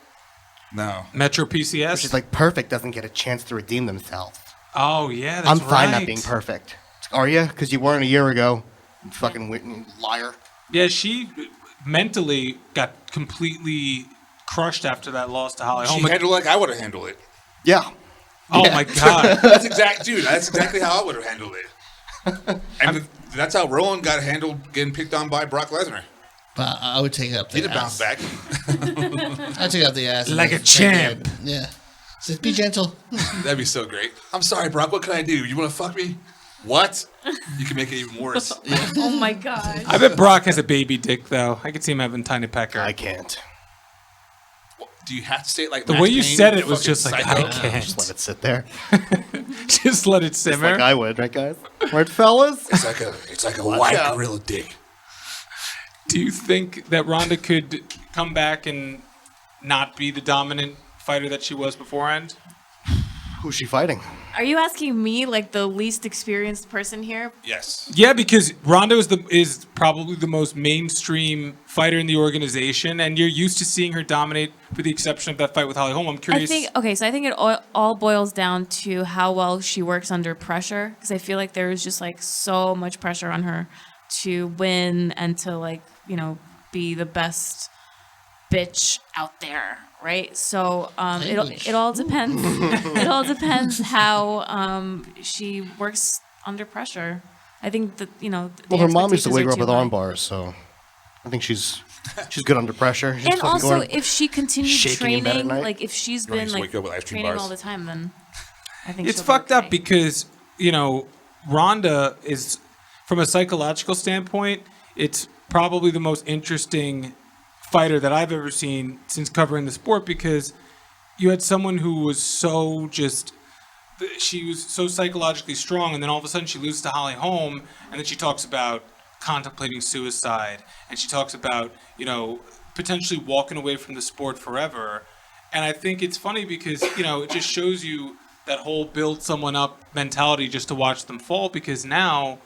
No. Metro PCS? She's like, perfect doesn't get a chance to redeem themselves. Oh, yeah, that's I'm fine right. not being perfect. Are you? Because you weren't a year ago. You fucking liar. Yeah, she mentally got completely crushed after that loss to Holly Holm. She handled it like I would have handled it. Yeah. Oh my God. That's exactly how I would have handled it. And that's how Roland got handled getting picked on by Brock Lesnar. But I would take it up the He'd have bounced back. I'd take it up the ass. Like a champ. Yeah. Just be gentle. That'd be so great. I'm sorry, Brock. What can I do? You want to fuck me? What? You can make it even worse. Oh my God. I bet Brock has a baby dick, though. I could see him having tiny pecker. I can't. Do you have to say it like the Max way you Payne, said it was fucking just like, psycho? I can't. Just let it sit there. Just let it simmer. Just like I would, right, guys? Right, fellas? It's like a white gorilla dick. Do you think that Ronda could come back and not be the dominant fighter that she was beforehand? Who's she fighting? Are you asking me, like the least experienced person here? Yes. Yeah, because Ronda is probably the most mainstream fighter in the organization, and you're used to seeing her dominate, with the exception of that fight with Holly Holm. I'm curious. I think it all boils down to how well she works under pressure, because I feel like there is just like so much pressure on her to win and to like, you know, be the best bitch out there, right? So it all depends. It all depends how she works under pressure. I think that, you know, Well, her mom used to expectations wake her are up too with high. arm bars, so I think she's good under pressure. She's And fucking also, going- if she continued shaking in bed at training, night. like if she's You don't been need to like wake up with ice cream training bars. all the time, then I think It's she'll be fucked up okay. because, you know, Ronda is, from a psychological standpoint, it's probably the most interesting fighter that I've ever seen since covering the sport, because you had someone who was so she was so psychologically strong, and then all of a sudden she loses to Holly Holm, and then she talks about contemplating suicide, and she talks about, you know, potentially walking away from the sport forever. And I think it's funny because, you know, it just shows you that whole build someone up mentality just to watch them fall, because now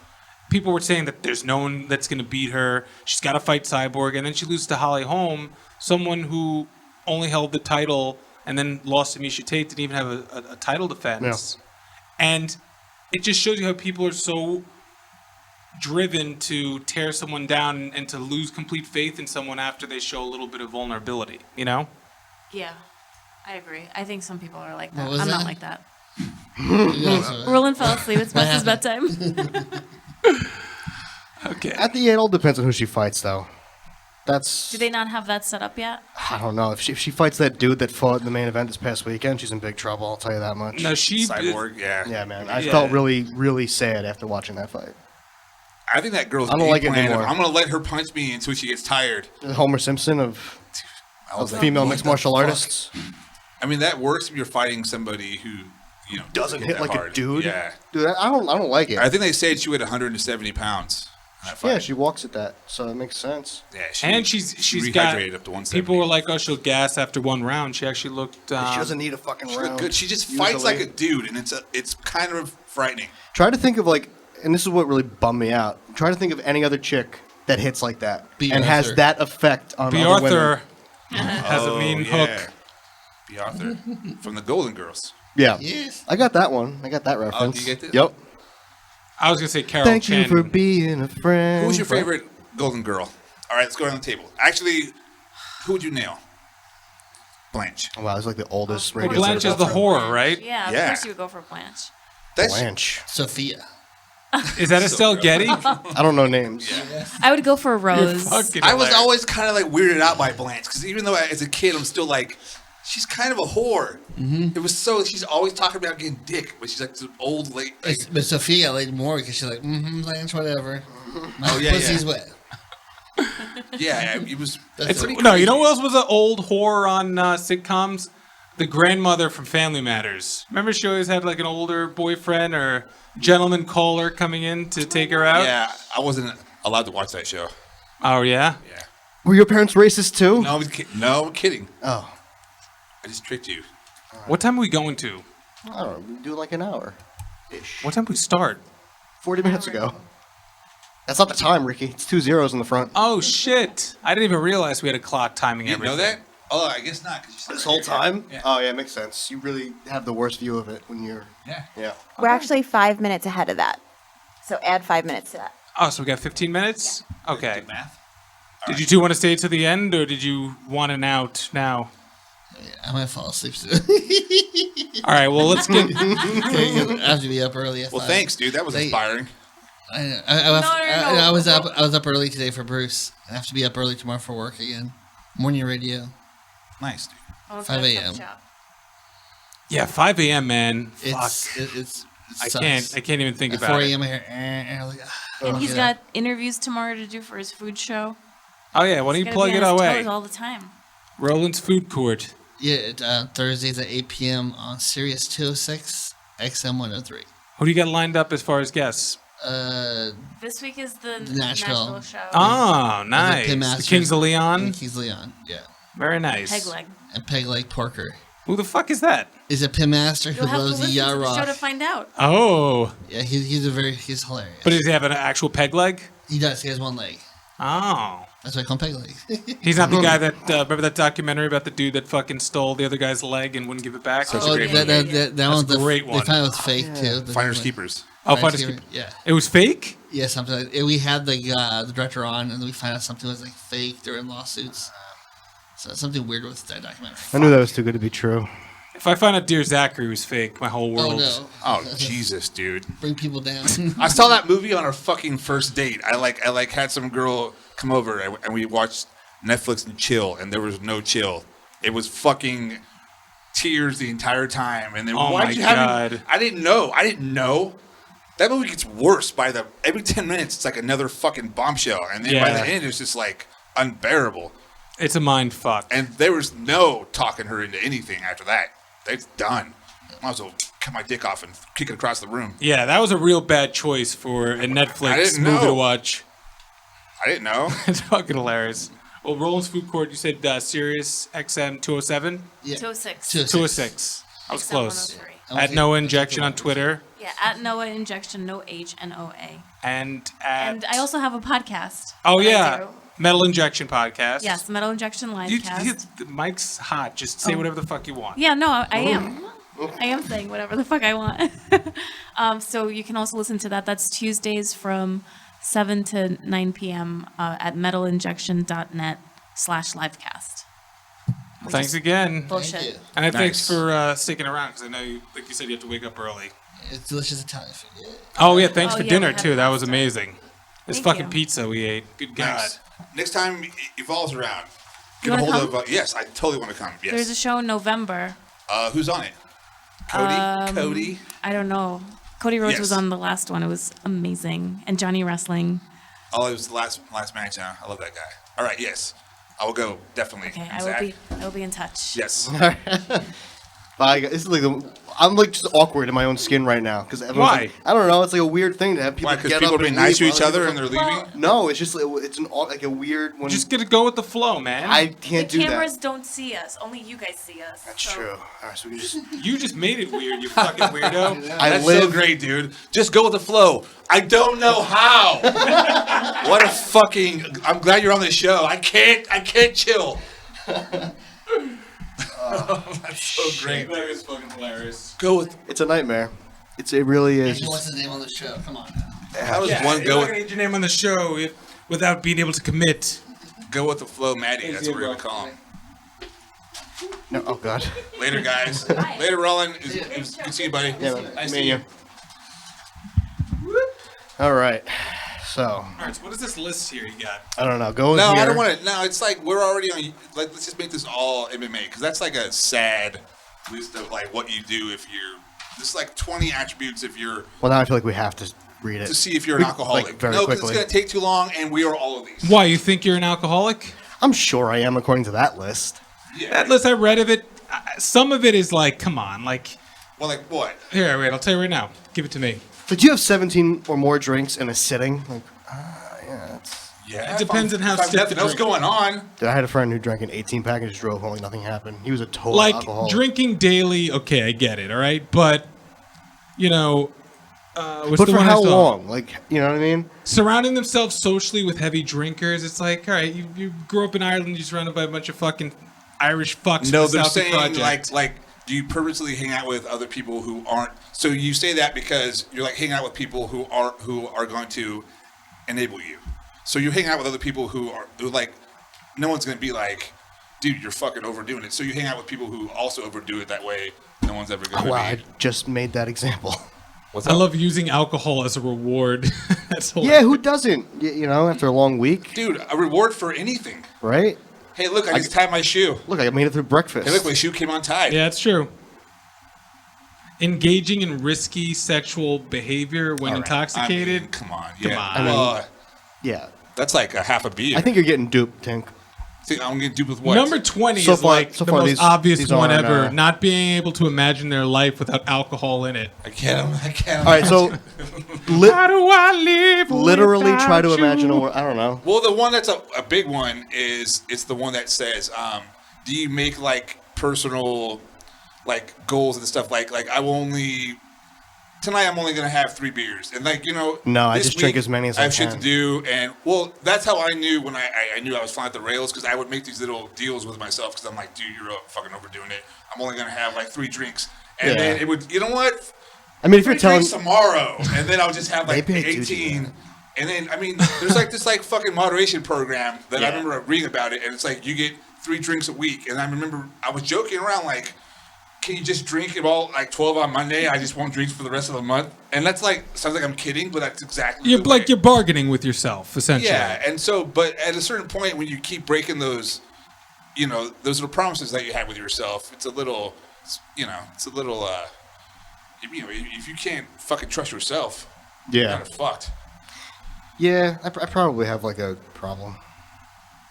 people were saying that there's no one that's going to beat her. She's got to fight Cyborg. And then she loses to Holly Holm, someone who only held the title and then lost to Miesha Tate, didn't even have a title defense. Yeah. And it just shows you how people are so driven to tear someone down and to lose complete faith in someone after they show a little bit of vulnerability, you know? Yeah, I agree. I think some people are like that. What was I'm that? not like that. Roland fell asleep. It's past his bedtime. Okay. At the end, it all depends on who she fights, though. Do they not have that set up yet? I don't know. If she fights that dude that fought in the main event this past weekend, she's in big trouble. I'll tell you that much. No, Cyborg, yeah. Yeah, man. I felt really, really sad after watching that fight. I think that girl's I don't like it game plan of, anymore. I'm gonna let her punch me until she gets tired. Homer Simpson of female mixed martial artists. I mean, that works if you're fighting somebody who, you know, Doesn't get hit that like hard. a dude. Yeah. Dude, I don't like it. I think they said she weighed 170 pounds. Yeah, she walks at that, so it makes sense. Yeah, And she's got, rehydrated up to 170. people were like, oh, she'll gas after one round. She actually looked... she doesn't need a fucking She round. looked good. She just fights like a dude, and it's kind of frightening. Try to think of like, and this is what really bummed me out. Try to think of any other chick that hits like that B. and has Arthur. that effect on B. other Arthur women. has a mean hook. B. Arthur from the Golden Girls. Yeah, Yes. I got that one. I got that reference. you get that? Yep. I was going to say Carol Thank Channing. you for being a friend. Who's your favorite Golden Girl? All right, let's go around the table. Actually, who would you nail? Blanche. Wow, it's like the oldest radio. Blanche is the whore, right? Yeah, of course you would go for Blanche. Blanche. Sophia. Is that Estelle Getty? I don't know names. I would go for Rose. I was always kind of like weirded out by Blanche because even though as a kid I'm still like, she's kind of a whore. Mm-hmm. It was so she's always talking about getting dick, but she's like this old lady. But Sophia laid more because she's like, Blanche, whatever. My yeah, pussy's wet. Yeah, it was. No, you know who else was an old whore on sitcoms? The grandmother from Family Matters. Remember she always had like an older boyfriend or gentleman caller coming in to take her out? Yeah, I wasn't allowed to watch that show. Oh, yeah? Yeah. Were your parents racist too? No, I'm kidding. Oh. I just tricked you. What time are we going to? I don't know. We do like an hour. Ish. What time do we start? 40 minutes ago. That's not the time, Ricky. It's 2 zeros in the front. Oh, shit. I didn't even realize we had a clock timing You everything. know that? Oh, I guess not. This whole time? Yeah. Oh, yeah, it makes sense. You really have the worst view of it when you're... Yeah. We're actually 5 minutes ahead of that. So add 5 minutes to that. Oh, so we got 15 minutes? Okay. Math. Did you two want to stay to the end, or did you want an out now? I might fall asleep soon. All right, well, let's get... I have to be up early. Well, thanks, dude. That was inspiring. I was up early today for Bruce. I have to be up early tomorrow for work again. Morning radio. Nice, dude. 5 a.m. Yeah, 5 a.m., man. It's I can't even think At about 4 it. a.m. I hear, like, And he's got interviews tomorrow to do for his food show. Oh, yeah, why don't you He's plug gotta it be on his away? toes all the time. Roland's Food Court. Yeah, Thursdays at 8 p.m. on Sirius 206, XM 103. Who do you got lined up as far as guests? This week is the Nashville. Nashville show. Oh, nice. Pin The Masters Kings of Leon? and Kings of Leon, yeah. Very nice. Peg leg. And Peg Leg Porker. Who the fuck is that? Is a pin master who You'll have to loves listen yacht to the show rock. to find out. Oh. Yeah, he's hilarious. But does he have an actual peg leg? He does. He has one leg. Oh. That's why I call him Peg Leg. He's not the guy that, remember that documentary about the dude that fucking stole the other guy's leg and wouldn't give it back? That one's a great one. They found it was fake too. Finders Keepers. Oh, Finders Keepers. Yeah. It was fake? Yeah, something like we had the director on, and we found out something was like fake. They were in lawsuits. So something weird with that documentary. I knew that was too good to be true. If I find out Dear Zachary was fake, my whole world. Oh, no. Oh, Jesus, dude. Bring people down. I saw that movie on our fucking first date. I had some girl come over and we watched Netflix and chill, and there was no chill. It was fucking tears the entire time. And then Oh why'd my you have God. me? I didn't know. That movie gets worse by every 10 minutes. It's like another fucking bombshell, and then by Yeah. the end, it's just like unbearable. It's a mind fuck. And there was no talking her into anything after that. It's done. Might as well cut my dick off and kick it across the room. Yeah, that was a real bad choice for a I Netflix didn't movie know. to watch. I didn't know. It's fucking hilarious. Well, Roland's Food Court, you said Sirius XM 207? Yeah. 206. 206. I was XM close. 103. At Noah Injection on Twitter. Yeah, at Noah Injection, no H-N-O-A. And at... And I also have a podcast. Oh, that I yeah. do. Metal Injection Podcast. Yes, Metal Injection Livecast. The mic's hot. Just say whatever the fuck you want. Yeah, no, I am. I am saying whatever the fuck I want. So you can also listen to that. That's Tuesdays from 7 to 9 p.m. At metalinjection.net/livecast. Thanks again. Bullshit. And Nice. thanks for sticking around, because I know, like you said, you have to wake up early. It's delicious Italian food. Yeah. Oh, yeah, thanks Oh, for yeah, dinner, we had too. That was pasta. amazing. This Thank fucking you. pizza we ate. Good God. Nice. Next time it evolves around, You get a wanna hold come? of. Yes, I totally want to come. Yes. There's a show in November. Who's on it? Cody. Cody. I don't know. Cody Rhodes Yes. was on the last one. It was amazing. And Johnny Wrestling. Oh, it was the last match. Now I love that guy. All right. Yes, I will go definitely. Okay, And I Zach? will be in touch. Yes. Bye, guys. This is like I'm like just awkward in my own skin right now because Why? I don't know. It's like a weird thing to have people Why? Because get people up are being and nice to leave each while other other and they're people- leaving. No, it's just it's like a weird one. Just get to go with the flow, man. I The can't do cameras that. don't see us. Only you guys see us. That's so- true. All right, so we can just. You just made it weird, you fucking weirdo. That's so great, dude. Just go with the flow. I don't know how. What a fucking. I'm glad you're on the show. I can't chill. That's so great. That was fucking hilarious. Go with. It's a nightmare. It really is. What's his name on the show? Come on now. How does Yeah, one you're go not with? gonna get your name on the show without being able to commit. Go with the flow, Matty. That's Easy what we're gonna rock, call him. No, oh God. Later, guys. Later, Roland. It was good to see you, buddy. Yeah, man. Nice to Me see and you. All right. So. All right, so what is this list here you got? I don't know. Go in No, here. I don't want to. No, it's like we're already on. Like, let's just make this all MMA because that's like a sad list of like what you do if you're. This is like 20 attributes if you're. Well, now I feel like we have to read it to see if you're an alcoholic. Like, very no, because quickly. it's gonna take too long, and we are all of these. Why, you think you're an alcoholic? I'm sure I am according to that list. Yeah. That list I read of it, some of it is like, come on, like. Well, like what? Here, wait, I'll tell you right now. Give it to me. But you have 17 or more drinks in a sitting. Like, yeah, it's. Yeah. It depends on how if I have stiff nothing the else drink. going on. I had a friend who drank an 18 pack and just drove home like nothing happened. He was a total Like, alcoholic. drinking daily, okay, I get it, all right? But, you know. But for how long? Like, you know what I mean? Surrounding themselves socially with heavy drinkers, it's like, all right, you grew up in Ireland, you're surrounded by a bunch of fucking Irish fucks. No, from the they're Southie saying Project. like, do you purposely hang out with other people who aren't? So you say that because you're like hanging out with people who are going to enable you. So you hang out with other people who like, no one's going to be like, dude, you're fucking overdoing it. So you hang out with people who also overdo it that way. No one's ever going to. Wow, I just made that example. I love using alcohol as a reward. That's Yeah, who doesn't? You know, after a long week. Dude, a reward for anything. Right? Hey, look, I just tied my shoe. Look, I made it through breakfast. Hey, look, my shoe came untied. Yeah, it's true. Engaging in risky sexual behavior when intoxicated. I mean, come on. Come Yeah. on. Well, yeah. That's like a half a beer. I think you're getting duped, Tink. Think I'm getting duped with what? Number 20 is like the most obvious one ever. Not being able to imagine their life without alcohol in it. I can't. All right, so how do I live? literally try to without imagine you? a world. I don't know. Well, the one that's a big one is it's the one that says, do you make like personal like goals and stuff like I will only tonight I'm only gonna have 3 beers and like No, I this just drink week, as many as I I have shit can. to do and well that's how I knew when I knew I was flying at the rails because I would make these little deals with myself because I'm like dude you're fucking overdoing it I'm only gonna have like 3 drinks and then it would you know what I mean if you're 3 telling drinks tomorrow and then I'll just have like Maybe I do 18 and then I mean there's like this like fucking moderation program that I remember reading about it and it's like you get 3 drinks a week and I remember I was joking around like can you just drink it all like 12 on Monday? I just won't drink for the rest of the month. And that's like sounds like I'm kidding, but that's exactly You're like you're bargaining with yourself, essentially. yeah. And so, but at a certain point, when you keep breaking those, those little promises that you have with yourself, it's a little, it's a little, if you can't fucking trust yourself, you're kind of fucked. Yeah, I probably have like a problem.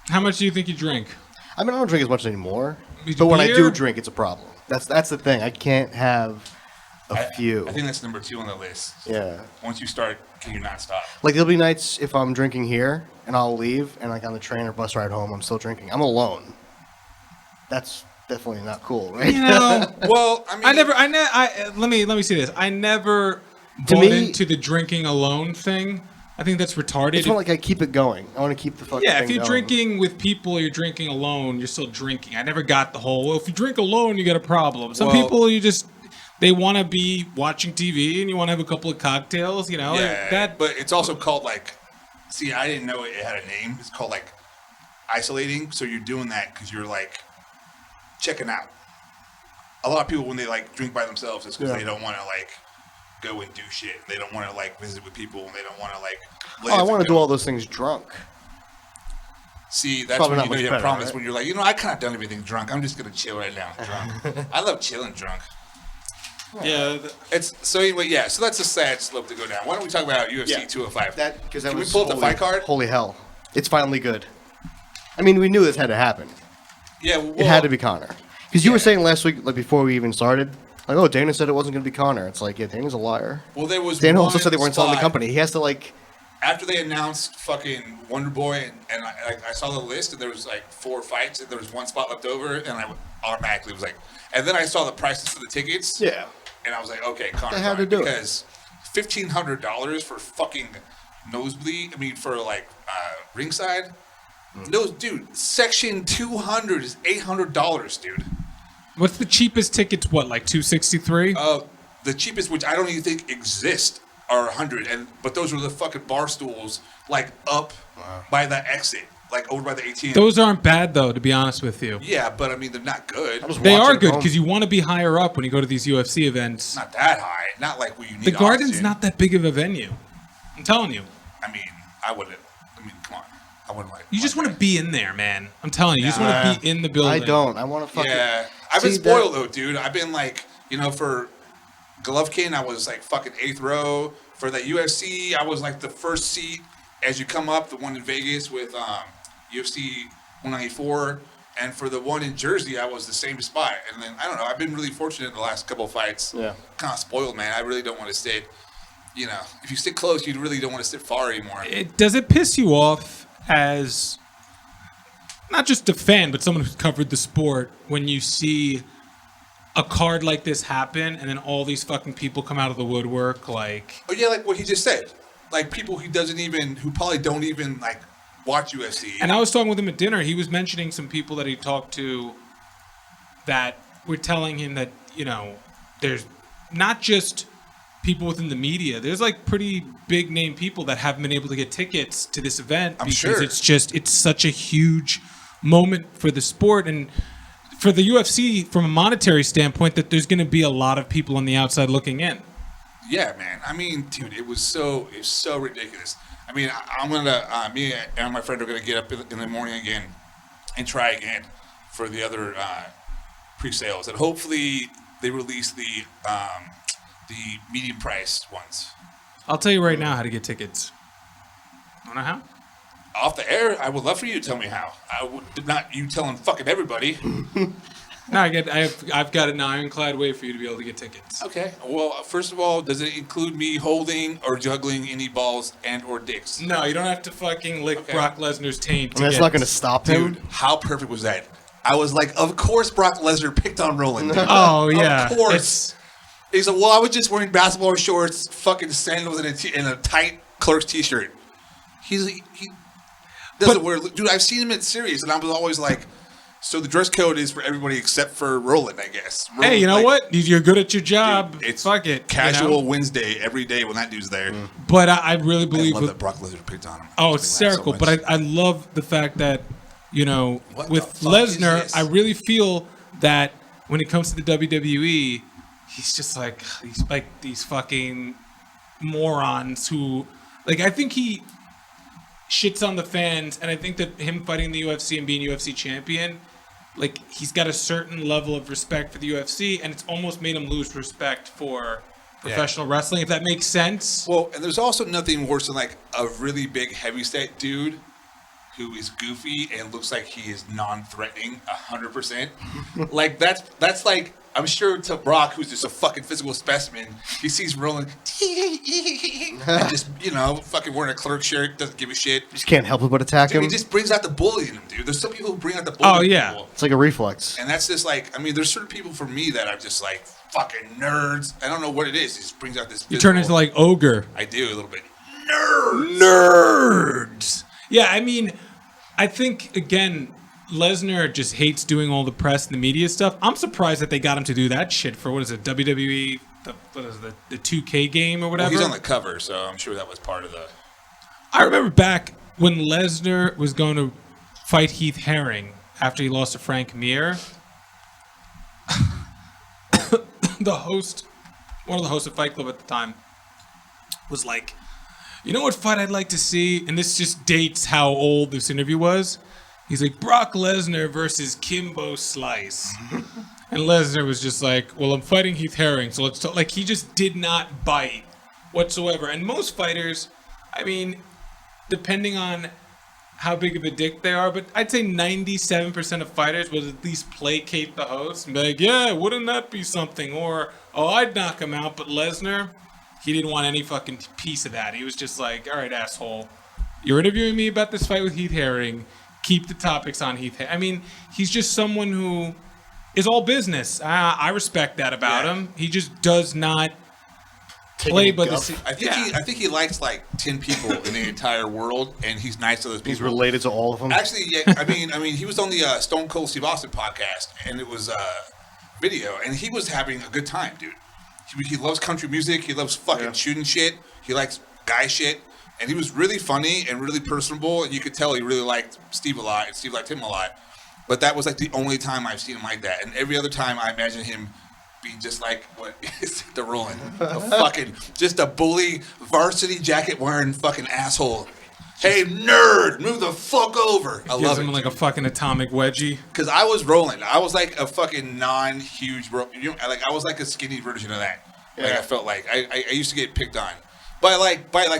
How much do you think you drink? I mean, I don't drink as much anymore, Beer? but when I do drink, it's a problem. That's the thing. I can't have a few. I think that's number 2 on the list. Yeah. Once you start, can you not stop? Like there'll be nights if I'm drinking here and I'll leave and like on the train or bus ride home, I'm still drinking. I'm alone. That's definitely not cool, right? Well, I mean, let me see this. I never To bought me- into the drinking alone thing. I think that's retarded. It's more like I keep it going. I want to keep the fucking Yeah, thing if you're going. drinking with people or you're drinking alone, you're still drinking. I never got the whole, well, if you drink alone, you got a problem. Some Well- people, they want to be watching TV and you want to have a couple of cocktails, Yeah, but it's also called like, see, I didn't know it had a name. It's called like isolating. So you're doing that because you're like checking out. A lot of people, when they like drink by themselves, it's because they don't want to like go and do shit. They don't want to like visit with people and they don't want to like I want to do all those things drunk. See, that's Probably when not you know much you have better, problems right? when you're like, I kind of done everything drunk. I'm just going to chill right now drunk. I love chilling drunk. Yeah. It's so anyway, yeah. So that's a sad slope to go down. Why don't we talk about UFC 205? Can we pull up the fight card? Holy hell. It's finally good. I mean, we knew this had to happen. Yeah, well, it had to be Connor. Because you were saying last week, like before we even started, like, oh, Dana said it wasn't going to be Connor. It's like, yeah, Dana's a liar. Well, there was Dana also one said they weren't selling the spot- company. He has to like. After they announced fucking Wonder Boy, and I saw the list, and there was like 4 fights, and there was 1 spot left over, and I automatically was like, and then I saw the prices for the tickets. Yeah. And I was like, okay, Connor, They had to do it. because $1,500 for fucking nosebleed. I mean, for like ringside. No, dude, section 200 is $800, dude. What's the cheapest tickets? What, like $263? The cheapest, which I don't even think exist, are 100, but those were the fucking bar stools, like up by the exit. like over by the 18. Those aren't bad though, to be honest with you. Yeah, but I mean they're not good. They are good because you want to be higher up when you go to these UFC events. Not that high. Not like where you need. The Garden's oxygen. not that big of a venue. I'm telling you. I mean, I wouldn't. I mean, come on. I wouldn't like. You just want to be in there, man. I'm telling you. You just want to be in the building. I don't. I want to fucking. Yeah. I've been spoiled though, dude. I've been like, for Golovkin, I was like fucking 8th row. For the UFC, I was like the first seat as you come up, the one in Vegas with UFC 194. And for the one in Jersey, I was the same spot. And then, I don't know, I've been really fortunate in the last couple of fights. Yeah. Kind of spoiled, man. I really don't want to sit, if you sit close, you really don't want to sit far anymore. Does it piss you off as not just a fan, but someone who's covered the sport when you see a card like this happen and then all these fucking people come out of the woodwork like... Oh, yeah, like what he just said. Like people who probably don't even, like, watch UFC. And I was talking with him at dinner. He was mentioning some people that he talked to that were telling him that, there's not just people within the media. There's like pretty big name people that haven't been able to get tickets to this event because it's such a huge moment for the sport and for the UFC from a monetary standpoint that there's going to be a lot of people on the outside looking in. Yeah, man. I mean, dude, it was so ridiculous. I mean, I'm gonna me and my friend are gonna get up in the morning again and try again for the other pre-sales, and hopefully they release the medium price ones. I'll tell you right now how to get tickets. Wanna know how? Off the air, I would love for you to tell me how. Not you telling fucking everybody. No, I've got an ironclad way for you to be able to get tickets. Okay. Well, first of all, does it include me holding or juggling any balls and or dicks? No, you don't have to fucking lick Brock Lesnar's taint. That's not going to stop him. Dude, how perfect was that? I was like, of course Brock Lesnar picked on Roland. Dude. Oh, yeah. Of course. He's like, well, I was just wearing basketball shorts, fucking sandals, and a tight Clerks t-shirt. He doesn't wear... Dude, I've seen him in series, and I was always like... So the dress code is for everybody except for Roland, I guess. Roland, hey, you know what? You're good at your job. Dude, it's fuck it. Casual Wednesday every day when that dude's there. But I really believe... I love that Brock Lesnar picked on him. Oh, it's hysterical. So but I love the fact that, with Lesnar, I really feel that when it comes to the WWE, he's just like these fucking morons who... Like, I think he shits on the fans, and I think that him fighting the UFC and being UFC champion, like, he's got a certain level of respect for the UFC, and it's almost made him lose respect for professional wrestling, if that makes sense. Well, and there's also nothing worse than, like, a really big heavyset dude who is goofy and looks like he is non-threatening 100%. Like, that's like... I'm sure to Brock, who's just a fucking physical specimen, he sees Roland and just, fucking wearing a clerk shirt, doesn't give a shit. Just can't help it but attack him. He just brings out the bully in him, dude. There's some people who bring out the bully in people. It's like a reflex. And that's just like, I mean, there's certain people for me that are just like fucking nerds. I don't know what it is. He just brings out this You turn into like ogre. I do, a little bit. Nerds! Yeah, I mean, I think, again... Lesnar just hates doing all the press and the media stuff. I'm surprised that they got him to do that shit for, WWE, the 2K game or whatever. Well, he's on the cover, so I'm sure that was part of the... I remember back when Lesnar was going to fight Heath Herring after he lost to Frank Mir. One of the hosts of Fight Club at the time was like, you know what fight I'd like to see? And this just dates how old this interview was. He's like, Brock Lesnar versus Kimbo Slice. And Lesnar was just like, well, I'm fighting Heath Herring, so let's talk. Like, he just did not bite whatsoever. And most fighters, I mean, depending on how big of a dick they are, but I'd say 97% of fighters will at least placate the host and be like, yeah, wouldn't that be something? Or, oh, I'd knock him out. But Lesnar, he didn't want any fucking piece of that. He was just like, all right, asshole, you're interviewing me about this fight with Heath Herring. Keep the topics on Heath. I mean, he's just someone who is all business. I respect that about him. He just does not play by the... I think he likes like 10 people in the entire world, and he's nice to those people. He's related to all of them. Actually, yeah. I mean, he was on the Stone Cold Steve Austin podcast, and it was video, and he was having a good time, dude. He loves country music. He loves fucking shooting shit. He likes guy shit. And he was really funny and really personable, and you could tell he really liked Steve a lot, and Steve liked him a lot. But that was like the only time I've seen him like that. And every other time I imagine him being just like what is the Roland. Just a bully, varsity jacket wearing fucking asshole. Hey, nerd, move the fuck over. I love it. Gives him like a fucking atomic wedgie. Because I was Roland. I was like a fucking non-huge, like I was like a skinny version of that. Like I felt like I used to get picked on. By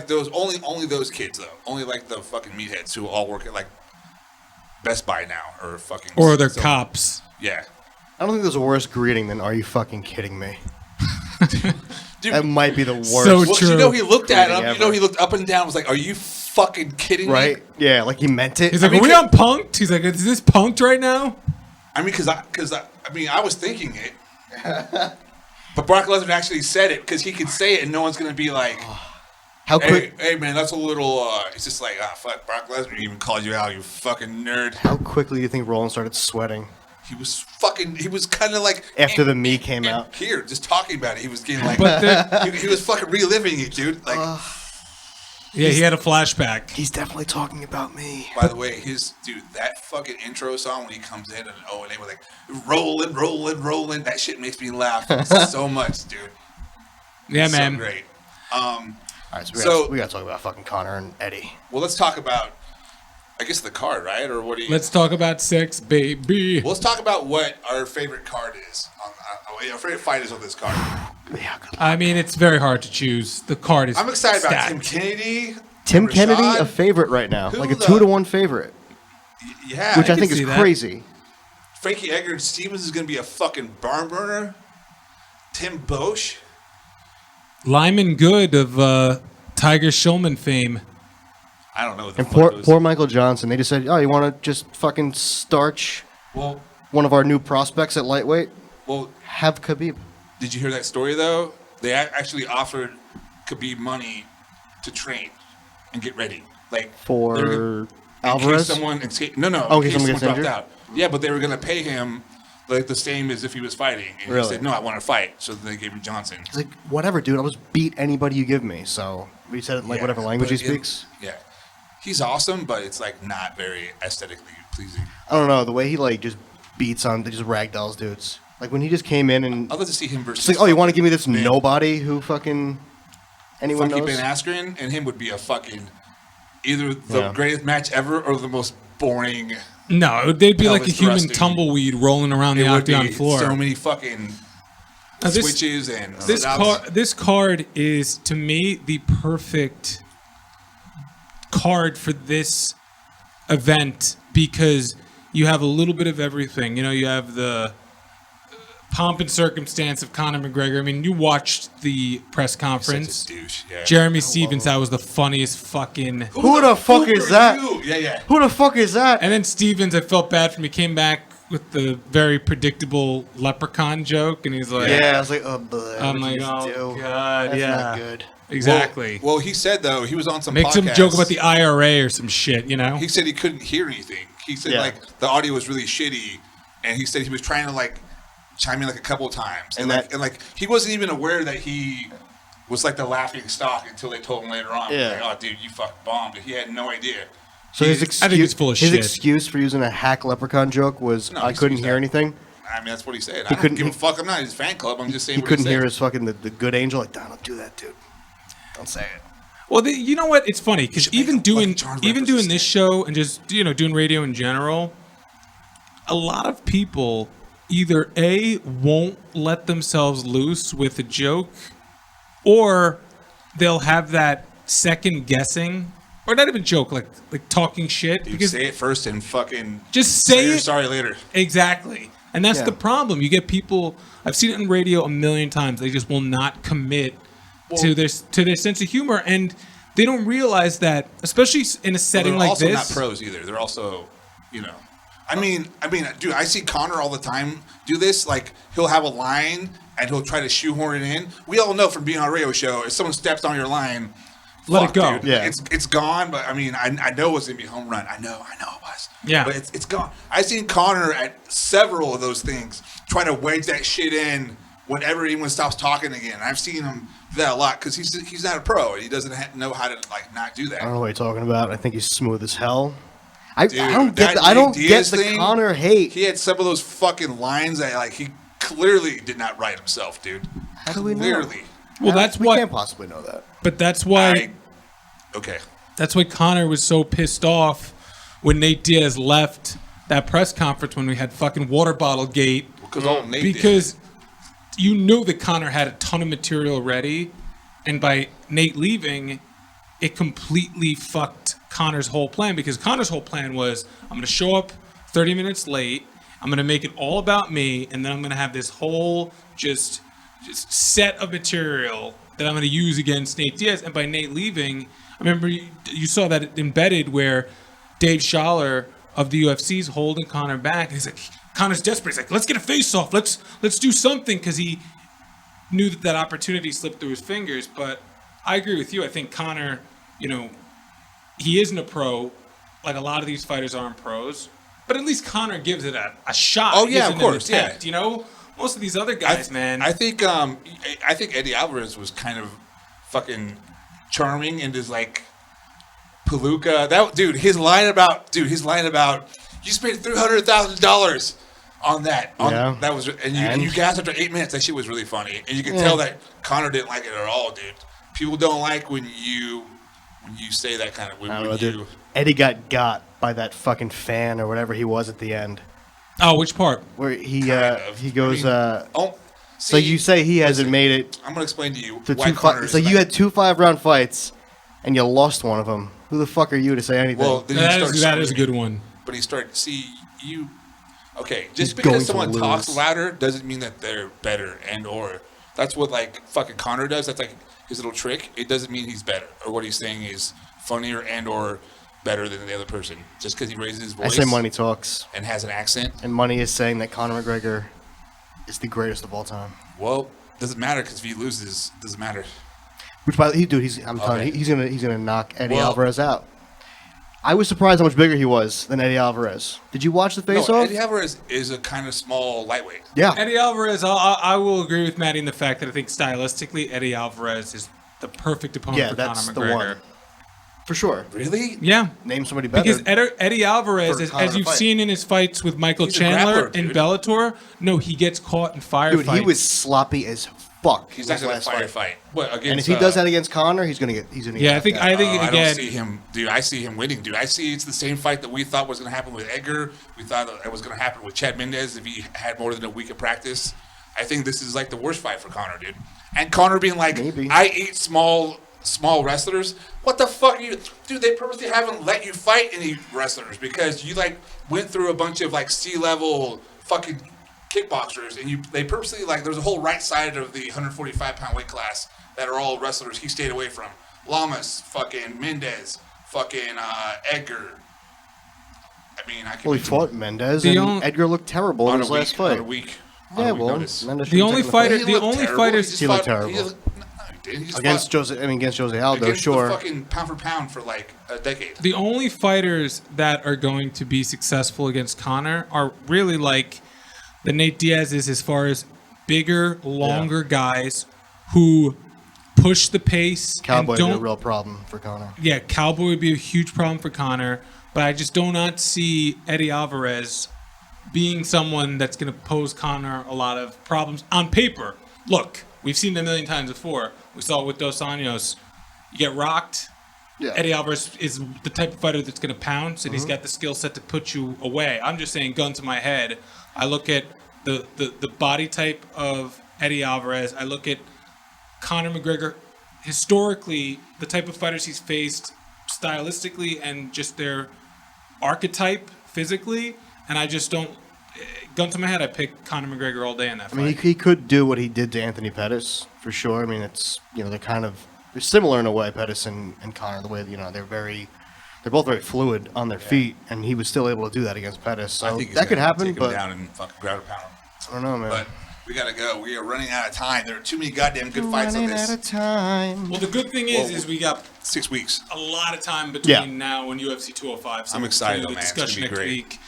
those only those kids though. Only like the fucking meatheads who all work at like Best Buy now or they're cops. Yeah. I don't think there's a worse greeting than "Are you fucking kidding me?" Dude, that might be the worst. So true. You know, he looked at him. You know, he looked up and down. Was like, "Are you fucking kidding me?" Right? Yeah, like he meant it. He's like, "Are we on punked?" He's like, "Is this punked right now?" I mean, because I was thinking it, but Brock Lesnar actually said it because he could say it and no one's gonna be like. How quick? Hey man, that's a little. It's just like, fuck, Brock Lesnar even called you out, you fucking nerd. How quickly do you think Roland started sweating? He was kind of like after the me came out. Here, just talking about it, he was getting like, he was fucking reliving it, dude. Like, yeah, he had a flashback. He's definitely talking about me. By the way, that fucking intro song when he comes in and they were like, rolling, that shit makes me laugh so much, dude. Yeah, it's man. So great. All right, so we gotta talk about fucking Connor and Eddie. Well, let's talk about, I guess, the card, right? Or what do you? Let's talk about sex, baby. Well, let's talk about what our favorite card is. Our favorite fight is on this card. I mean, it's very hard to choose. The card is. I'm excited stacked. about Tim Kennedy. Tim Rashad. Kennedy, a favorite right now, like a 2-1 favorite. Yeah, which I think is crazy. Frankie Edgar Stevens is gonna be a fucking barn burner. Tim Bosch. Lyman Good of Tiger Schulman fame. I don't know what the and fuck poor Michael Johnson. They just said, "Oh, you want to just fucking starch one of our new prospects at lightweight? Well, have Khabib." Did you hear that story though? They actually offered Khabib money to train and get ready, like for Alvarez. In case someone escaped. No. Oh, in case someone gets dropped injured? out. Yeah, but they were gonna pay him like the same as if he was fighting, and Really? he said, "No, I want to fight." So then they gave him Johnson. He's like, "Whatever, dude. I'll just beat anybody you give me." So we said it in like whatever language he speaks. Yeah, he's awesome, but it's like not very aesthetically pleasing. I don't know the way he like just beats on, just ragdolls dudes. Like when he just came in and I'd love to see him versus. it's like, "Oh, you want to give me this nobody who fucking anyone Funky knows?" Ben Askren and him would be a fucking either the greatest match ever or the most boring. No, they'd be like a pelvis human thrusting. tumbleweed rolling around the It would octagon be floor. So many fucking switches and this card is to me the perfect card for this event because you have a little bit of everything. You know, you have the pomp and circumstance of Conor McGregor. I mean, you watched the press conference. Such a douche. Yeah. Jeremy Stevens, that was the funniest fucking. Who the fuck is that? Yeah. Who the fuck is that? And then Stevens, I felt bad for him. He came back with the very predictable leprechaun joke, and he's like, I was like, "Oh, boy, I'm like, oh god, That's yeah, not good." Exactly. Well, he said though he was on some. Make some podcast. joke about the IRA or some shit, you know. He said he couldn't hear anything. He said like the audio was really shitty, and he said he was trying to like chime in like a couple of times, and like he wasn't even aware that he was like the laughing stock until they told him later on. Yeah. Like, oh, dude, you fucking bombed. He had no idea. So his excuse, I think it's full of his shit. excuse for using a hack leprechaun joke was I he's couldn't used hear that. anything. I mean, that's what he said. He I couldn't- don't give a fuck. I'm not his fan club. I'm just saying He what couldn't he said. hear his fucking the good angel. Like, don't do that, dude. Don't say it. Well, you know what? It's funny because even doing this show and just doing radio in general, a lot of people either won't let themselves loose with a joke, or they'll have that second guessing, or not even joke, like talking shit. Dude, because say it first and fucking just say you're it. sorry later. Exactly. And that's Yeah. the problem. You get people, I've seen it on radio a million times, they just will not commit to their sense of humor, and they don't realize that, especially in a setting they're like also this. not pros either. They're also, I mean, dude, I see Connor all the time do this. Like, he'll have a line and he'll try to shoehorn it in. We all know from being on a radio show, if someone steps on your line, Let it go. Dude. Yeah. It's gone. But I mean, I know it's gonna be a home run. I know it was. Yeah. But it's gone. I've seen Connor at several of those things try to wedge that shit in whenever anyone stops talking again. I've seen him do that a lot because he's not a pro. He doesn't know how to like not do that. I don't know what you're talking about. I think he's smooth as hell. Dude, I don't get the Conor hate. He had some of those fucking lines that like he clearly did not write himself, dude. How do we know? Clearly. Well, that's we why. can't possibly know that. But that's why. Okay. That's why Conor was so pissed off when Nate Diaz left that press conference when we had fucking water bottle gate. Because you knew that Conor had a ton of material ready, and by Nate leaving, it completely fucked Conor's whole plan. Because Conor's whole plan was, I'm going to show up 30 minutes late, I'm going to make it all about me, and then I'm going to have this whole just set of material that I'm going to use against Nate Diaz. And by Nate leaving, I remember you saw that embedded where Dave Schaller of the UFC's holding Conor back. And he's like, Conor's desperate. He's like, let's get a face-off. Let's do something, because he knew that opportunity slipped through his fingers. But I agree with you. I think Conor, he isn't a pro. Like a lot of these fighters aren't pros. But at least Conor gives it a shot. Oh, yeah, of course. Yeah. Most of these other guys, man. I think Eddie Alvarez was kind of fucking charming and is like Palooka. His line about you spent $300,000 on that. That was and you gasped after 8 minutes. That shit was really funny, and you can tell that Conor didn't like it at all, dude. People don't like when you say that kind of. Eddie got by that fucking fan or whatever he was at the end. Oh, which part? Where he goes. So you say he hasn't made it. I'm gonna explain to you why Conor. So you had 2 5-round fights, and you lost one of them. Who the fuck are you to say anything? Well, that is a good one. But he started you. Okay, just because someone talks louder doesn't mean that they're better or that's what like fucking Conor does. That's like his little trick. It doesn't mean he's better or what he's saying is funnier or better than the other person just because he raises his voice. I say money talks and has an accent. And money is saying that Conor McGregor is the greatest of all time. Well, doesn't matter because if he loses, it doesn't matter. Which by the way, I'm telling you, he's gonna knock Eddie Alvarez out. I was surprised how much bigger he was than Eddie Alvarez. Did you watch the face-off? No, Eddie Alvarez is a kind of small lightweight. Yeah. Eddie Alvarez, I will agree with Matty in the fact that I think stylistically, Eddie Alvarez is the perfect opponent for Conor McGregor. The one. For sure. Really? Yeah. Name somebody better. Because Eddie Alvarez, as you've seen in his fights with Michael Chandler in Bellator, he gets caught in firefights. Dude, he was sloppy as fuck. He's not going to firefight. And if he does that against Conor, he's gonna get. Yeah, I think again. I don't see him, dude. I see him winning, dude. I see it's the same fight that we thought was going to happen with Edgar. We thought it was going to happen with Chad Mendez if he had more than a week of practice. I think this is like the worst fight for Conor, dude. And Conor being like, I eat small wrestlers. What the fuck are you, dude? They purposely haven't let you fight any wrestlers because you like went through a bunch of like C-level fucking kickboxers, and they purposely like there's a whole right side of the 145-pound weight class that are all wrestlers he stayed away from. Lamas, fucking Mendez, fucking Edgar. I mean, he fought Mendez, and Edgar looked terrible in his last fight. On a week. Yeah, well, the only fighters. He looked terrible. Against Jose Aldo, against sure. The fucking pound for pound for like a decade. The only fighters that are going to be successful against Conor are really like the Nate Diaz's, as far as bigger, longer guys who push the pace. Cowboy would be a real problem for Conor. Yeah, Cowboy would be a huge problem for Conor, but I just do not see Eddie Alvarez being someone that's going to pose Conor a lot of problems on paper. Look, we've seen it a million times before. We saw it with Dos Anjos. You get rocked. Yeah. Eddie Alvarez is the type of fighter that's going to pounce, and he's got the skill set to put you away. I'm just saying, gun to my head, I look at the body type of Eddie Alvarez. I look at Conor McGregor. Historically, the type of fighters he's faced stylistically and just their archetype physically, and I just don't. Gun to my head, I pick Conor McGregor all day in that fight. I mean, he could do what he did to Anthony Pettis for sure. I mean, it's they're similar in a way, Pettis and Conor. The way they're both very fluid on their feet, and he was still able to do that against Pettis. So I think that could happen, take him but down and fucking grab a pound. I don't know, man. But we gotta go. We are running out of time. There are too many goddamn good fights on this. Running out of time. Well, the good thing is we got 6 weeks. A lot of time between now and UFC 205. So I'm excited, the man. discussion It's gonna be next great. week.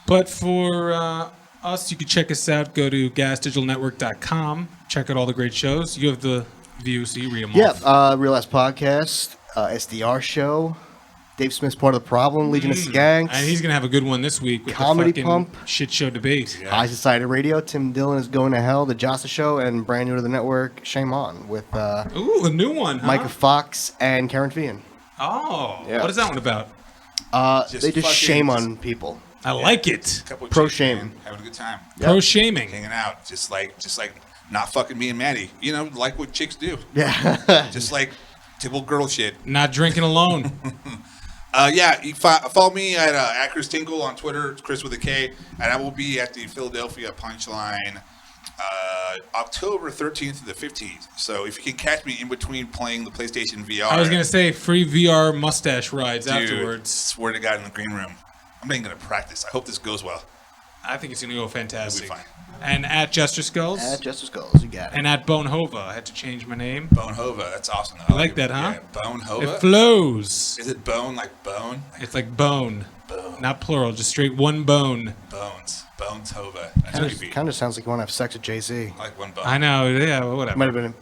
But for us, you can check us out. Go to gasdigitalnetwork.com. Check out all the great shows. You have the view, so you read them off. Yeah, Real Ass Podcast, SDR Show, Dave Smith's Part of the Problem, Legion of Skanks. And he's going to have a good one this week with Comedy the Pump. shit show debate. High Society Radio, Tim Dillon is Going to Hell, The Josta Show, and brand new to the network, Shame On, with Ooh, a new one, huh? Micah Fox and Karen Fian. Oh, Yeah. what is that one about? They just shame on people. I like it. Pro shame. Having a good time. Pro shaming. Hanging out. Just like not fucking me and Matty. You know, like what chicks do. Yeah. Just like typical girl shit. Not drinking alone. Yeah, you follow me at Kris Tinkle on Twitter. It's Chris with a K. And I will be at the Philadelphia Punchline October 13th to the 15th. So if you can catch me in between playing the PlayStation VR. I was going to say free VR mustache rides Dude, afterwards. Swear to God, in the green room. I'm not even going to practice. I hope this goes well. I think it's going to go fantastic. It'll be fine. And at Jesterskulls. At Jesterskulls, you got it. And at Bonehova. I had to change my name. Bonehova, that's awesome. You like that, huh? Yeah, Bonehova. It flows. Is it bone like bone? It's like bone. Not plural, just straight one bone. Bones Hova. That's creepy. Kind of sounds like you want to have sex with Jay-Z. I like one bone. I know, yeah, well, whatever. Might have been